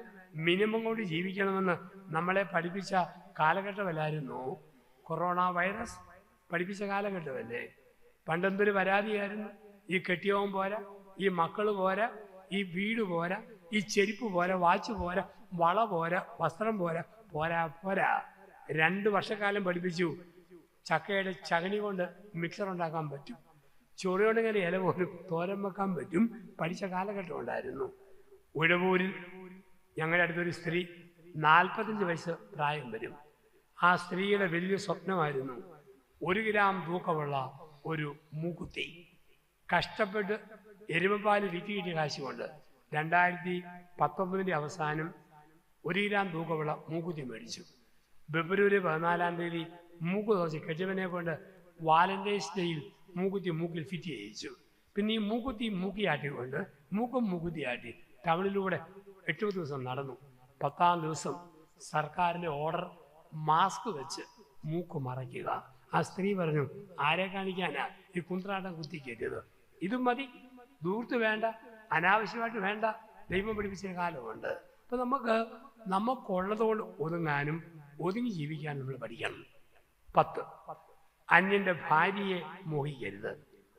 മിനിമം കൊണ്ട് ജീവിക്കണമെന്ന് നമ്മളെ പഠിപ്പിച്ച കാലഘട്ടമല്ലായിരുന്നു കൊറോണ വൈറസ്? പഠിപ്പിച്ച കാലഘട്ടമല്ലേ? പണ്ടെന്തൊരു പരാതിയായിരുന്നു. ഈ കെട്ടിയവൻ പോരാ, ഈ മക്കൾ പോരാ, ഈ വീട് പോരാ, ഈ ചെരുപ്പ് പോരാ, വാച്ച് പോരാ, വള പോരാ, വസ്ത്രം പോരാ, പോരാ. 2 വർഷക്കാലം പഠിപ്പിച്ചു ചക്കയുടെ ചകണി കൊണ്ട് മിക്സർ ഉണ്ടാക്കാൻ പറ്റും, ചൊറിയോണ്ടിങ്ങനെ ഇല പോലും തോരൻ വെക്കാൻ പറ്റും. പഠിച്ച കാലഘട്ടം ഉണ്ടായിരുന്നു. ഉഴവൂരിൽ ഞങ്ങളുടെ അടുത്തൊരു സ്ത്രീ 45 വയസ്സ് പ്രായം വരും. ആ സ്ത്രീയുടെ വലിയ സ്വപ്നമായിരുന്നു 1 ഗ്രാം തൂക്കമുള്ള ഒരു മൂക്കുത്തി. കഷ്ടപ്പെട്ട് എരുമപ്പാല് വിറ്റ് കിട്ടിയ കാശ് കൊണ്ട് 2019 അവസാനം 1 ഗ്രാം തൂക്കമുള്ള മൂക്കുത്തി മേടിച്ചു. ഫെബ്രുവരി 14 തീയതി മൂക്ക് തോച്ചി കെട്ടിയവനെ കൊണ്ട് വാലന്റൈൻസ് ഡേയിൽ മൂക്കുത്തി മൂക്കിൽ ഫിറ്റ് ചെയ്യിച്ചു. പിന്നെ ഈ മൂക്കുത്തി മൂക്കിയാട്ടിക്കൊണ്ട് മൂക്കുത്തിയാട്ടി ടൗണിലൂടെ 8 ദിവസം നടന്നു. 10ാം ദിവസം സർക്കാരിൻ്റെ ഓർഡർ മാസ്ക് വെച്ച് മൂക്ക് മറയ്ക്കുക. ആ സ്ത്രീ പറഞ്ഞു, ആരെ കാണിക്കാനാ ഈ കുന്ത്രാട്ടം കുത്തിക്കയറ്റിയത്? ഇതും മതി, ദൂർത്ത് വേണ്ട, അനാവശ്യമായിട്ട് വേണ്ട. ദൈവം പഠിപ്പിച്ച കാലമുണ്ട്. അപ്പം നമുക്കുള്ളതുകൊണ്ട് ഒതുങ്ങാനും ഒതുങ്ങി ജീവിക്കാനും നമ്മൾ പഠിക്കണം. 10, അന്യൻ്റെ ഭാര്യയെ മോഹിക്കരുത്.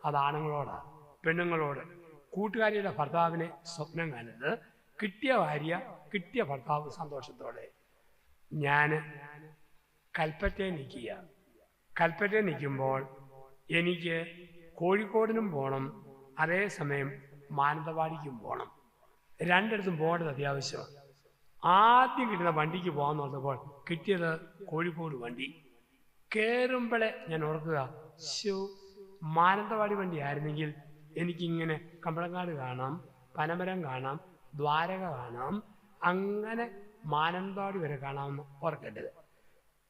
അത് ആണുങ്ങളോട്, പെണ്ണുങ്ങളോട്. കൂട്ടുകാരിയുടെ ഭർത്താവിനെ സ്വപ്നം കാണരുത്. കിട്ടിയ ഭാര്യ, കിട്ടിയ ഭർത്താവ് സന്തോഷത്തോടെ. ഞാൻ കൽപ്പറ്റയിൽ നിൽക്കുമ്പോൾ എനിക്ക് കോഴിക്കോടിനും പോകണം, അതേസമയം മാനന്തവാടിക്കും പോകണം. 2 പോകേണ്ടത് അത്യാവശ്യമാണ്. ആദ്യം കിട്ടുന്ന വണ്ടിക്ക് പോകാമെന്ന് പറഞ്ഞപ്പോൾ കിട്ടിയത് കോഴിക്കോട് വണ്ടി. കയറുമ്പോഴേ ഞാൻ ഓർക്കുക, മാനന്തവാടി വണ്ടി ആയിരുന്നെങ്കിൽ എനിക്കിങ്ങനെ കമ്പളങ്ങാട് കാണാം, പനമരം കാണാം, ദ്വാരക കാണാം, അങ്ങനെ മാനന്തവാടി വരെ കാണാമെന്ന് ഓർക്കേണ്ടത്.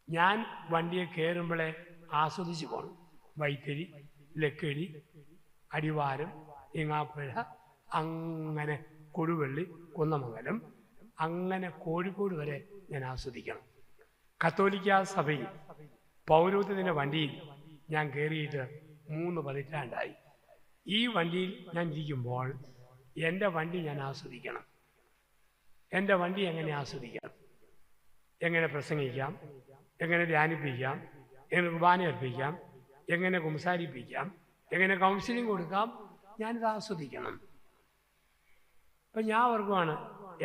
ഞാൻ വണ്ടിയെ കയറുമ്പോഴേ ആസ്വദിച്ച് പോകണം. വൈത്തിരി, ലക്കിടി, അടിവാരം, ഇങ്ങാപ്പുഴ, അങ്ങനെ കൊടുവള്ളി, കുന്നമംഗലം, അങ്ങനെ കോഴിക്കോട് വരെ ഞാൻ ആസ്വദിക്കണം. കത്തോലിക്ക സഭയിൽ പൗരോഹിത്യത്തിൻ്റെ വണ്ടിയിൽ ഞാൻ കയറിയിട്ട് 3 പതിറ്റാണ്ടായി. ഈ വണ്ടിയിൽ ഞാൻ ഇരിക്കുമ്പോൾ എൻ്റെ വണ്ടി ഞാൻ ആസ്വദിക്കണം. എൻ്റെ വണ്ടി എങ്ങനെ ആസ്വദിക്കാം? എങ്ങനെ പ്രസംഗിക്കാം, എങ്ങനെ ധ്യാനിപ്പിക്കാം, എങ്ങനെ കുർബാന അർപ്പിക്കാം, എങ്ങനെ കുംസാരിപ്പിക്കാം, എങ്ങനെ കൗൺസിലിംഗ് കൊടുക്കാം, ഞാനിത് ആസ്വദിക്കണം. അപ്പം ഞാൻ ഓർക്കുവാണ്,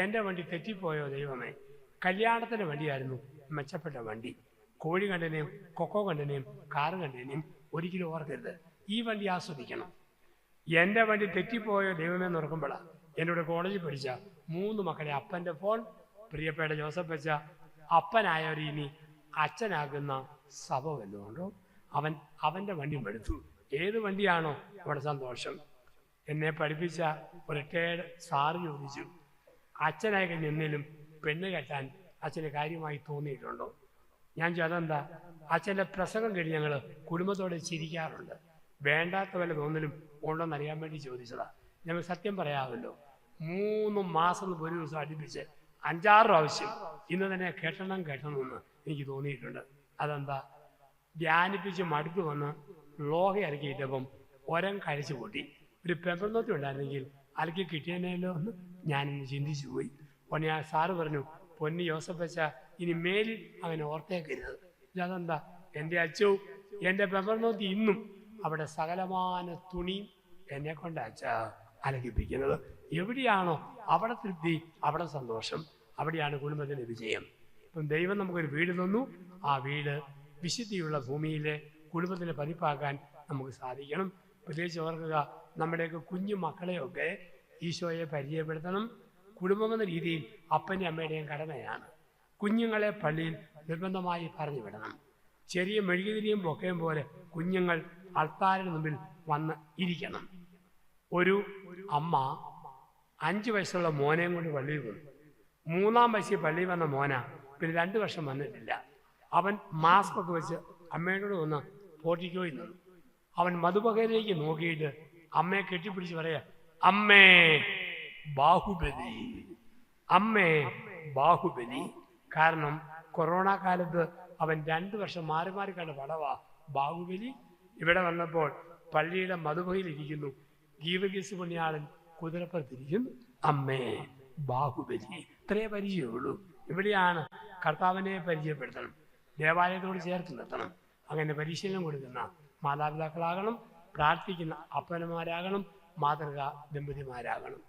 എൻ്റെ വണ്ടി തെറ്റിപ്പോയോ ദൈവമേ. കല്യാണത്തിൻ്റെ വണ്ടിയായിരുന്നു മെച്ചപ്പെട്ട വണ്ടി. കോഴി കണ്ടതിനെയും കൊക്കോ കണ്ടതിനെയും കാറ് കണ്ടതിനെയും ഒരിക്കലും ഓർക്കരുത്. ഈ വണ്ടി ആസ്വദിക്കണം. എൻ്റെ വണ്ടി തെറ്റിപ്പോയോ ദൈവമേ എന്ന് ഓർക്കുമ്പോഴാണ് എന്നോട് കോളേജിൽ പഠിച്ച 3 മക്കളെ അപ്പൻ്റെ ഫോൺ, പ്രിയപ്പെട്ട ജോസഫ് വെച്ച അപ്പനായവർ ഇനി അച്ഛനാകുന്ന സഭ വല്ലതുകൊണ്ടോ അവൻ്റെ വണ്ടി എടുത്തു. ഏത് വണ്ടിയാണോ അവിടെ സന്തോഷം. എന്നെ പഠിപ്പിച്ച ഒരു റിട്ടയേർഡ് സാറ് ചോദിച്ചു, അച്ഛനായി കഴിഞ്ഞ് എന്നേലും പെണ്ണ് കെട്ടാൻ അച്ഛന് കാര്യമായി തോന്നിയിട്ടുണ്ടോ? ഞാൻ അതെന്താ? അച്ഛൻ്റെ പ്രസംഗം കഴിഞ്ഞ് ഞങ്ങൾ കുടുംബത്തോടെ ചിരിക്കാറുണ്ട്. വേണ്ടാത്ത വല്ല തോന്നലും ഉണ്ടോന്ന് അറിയാൻ വേണ്ടി ചോദിച്ചതാ. ഞങ്ങൾ സത്യം പറയാമല്ലോ, 3 മാസം ഒരു ദിവസം അടുപ്പിച്ച് 5-6 പ്രാവശ്യം ഇന്ന് തന്നെ കെട്ടണമെന്ന് എനിക്ക് തോന്നിയിട്ടുണ്ട്. അതെന്താ? ധ്യാനിപ്പിച്ച് മടുത്തു വന്ന് ലോഹ ഇറക്കിയിട്ടപ്പം ഒരം കഴിച്ചു കൂട്ടി. ഒരു പെമ്പർനോത്തി ഉണ്ടായിരുന്നെങ്കിൽ അലക്കി കിട്ടിയനല്ലോ എന്ന് ഞാനിന്ന് ചിന്തിച്ചു പോയി. പൊന്നെ ആ സാറ് പറഞ്ഞു, പൊന്നി ജോസഫച്ച ഇനി മേലിൽ അങ്ങനെ ഓർത്തേക്കരുത്. അതെന്താ? എൻ്റെ അച്ഛവും എൻ്റെ പെമ്പർനോത്തി ഇന്നും അവിടെ സകലമാന തുണിയും എന്നെ കൊണ്ട് അച്ഛ അലക്കിപ്പിക്കുന്നത്. എവിടെയാണോ അവിടെ തൃപ്തി, അവിടെ സന്തോഷം, അവിടെയാണ് കുടുംബത്തിൻ്റെ വിജയം. ഇപ്പം ദൈവം നമുക്കൊരു വീട് തന്നു. ആ വീട് വിശുദ്ധിയുള്ള ഭൂമിയിലെ കുടുംബത്തിനെ പതിപ്പാക്കാൻ നമുക്ക് സാധിക്കണം. പ്രത്യേകിച്ച് ഓർക്കുക, നമ്മുടെയൊക്കെ കുഞ്ഞു മക്കളെയൊക്കെ ഈശോയെ പരിചയപ്പെടുത്തണം. കുടുംബമെന്ന രീതിയിൽ അപ്പൻ്റെയും അമ്മയുടെയും കടമയാണ്. കുഞ്ഞുങ്ങളെ പള്ളിയിൽ നിർബന്ധമായി പറഞ്ഞു വിടണം. ചെറിയ മെഴുകുതിരിയും ബൊക്കയും പോലെ കുഞ്ഞുങ്ങൾ അൾത്താരിന് മുമ്പിൽ വന്ന് ഇരിക്കണം. ഒരു അമ്മ 5 വയസ്സുള്ള മോനെയും കൊണ്ട് പള്ളിയിൽ വന്നു. 3-ാം വയസ്സിൽ പള്ളിയിൽ വന്ന മോന പിന്നെ 2 വർഷം വന്നിട്ടില്ല. അവൻ മാസ്ക് ഒക്കെ വെച്ച് അമ്മയോട് വന്ന് പോർട്ടിക്കോയിൽ നിന്നു. അവൻ മധുപകയിലേക്ക് നോക്കിയിട്ട് അമ്മയെ കെട്ടിപ്പിടിച്ച് പറയാ, അമ്മേ ബാഹുബലി, അമ്മേ ബാഹുബലി. കാരണം കൊറോണ കാലത്ത് അവൻ 2 വർഷം മാറി മാറി കണ്ട പടവാ ബാഹുബലി. ഇവിടെ വന്നപ്പോൾ പള്ളിയുടെ മധുപകയിലിരിക്കുന്നു. ഗീവഗീസ് പുണ്യാളൻ കുതിരപ്പുറത്തിരിക്കുന്നു. അമ്മേ ബാഹുബലി. ഇത്രയേ പരിചയമുള്ളൂ. ഇവിടെയാണ് കർത്താവിനെ പരിചയപ്പെടുത്തണം, ദേവാലയത്തോട് ചേർത്ത് നിർത്തണം. അങ്ങനെ പരിശീലനം കൊടുക്കുന്ന മാതാപിതാക്കളാകണം, പ്രാർത്ഥിക്കുന്ന അപ്പന്മാരാകണം, മാതൃകാ ദമ്പതിമാരാകണം.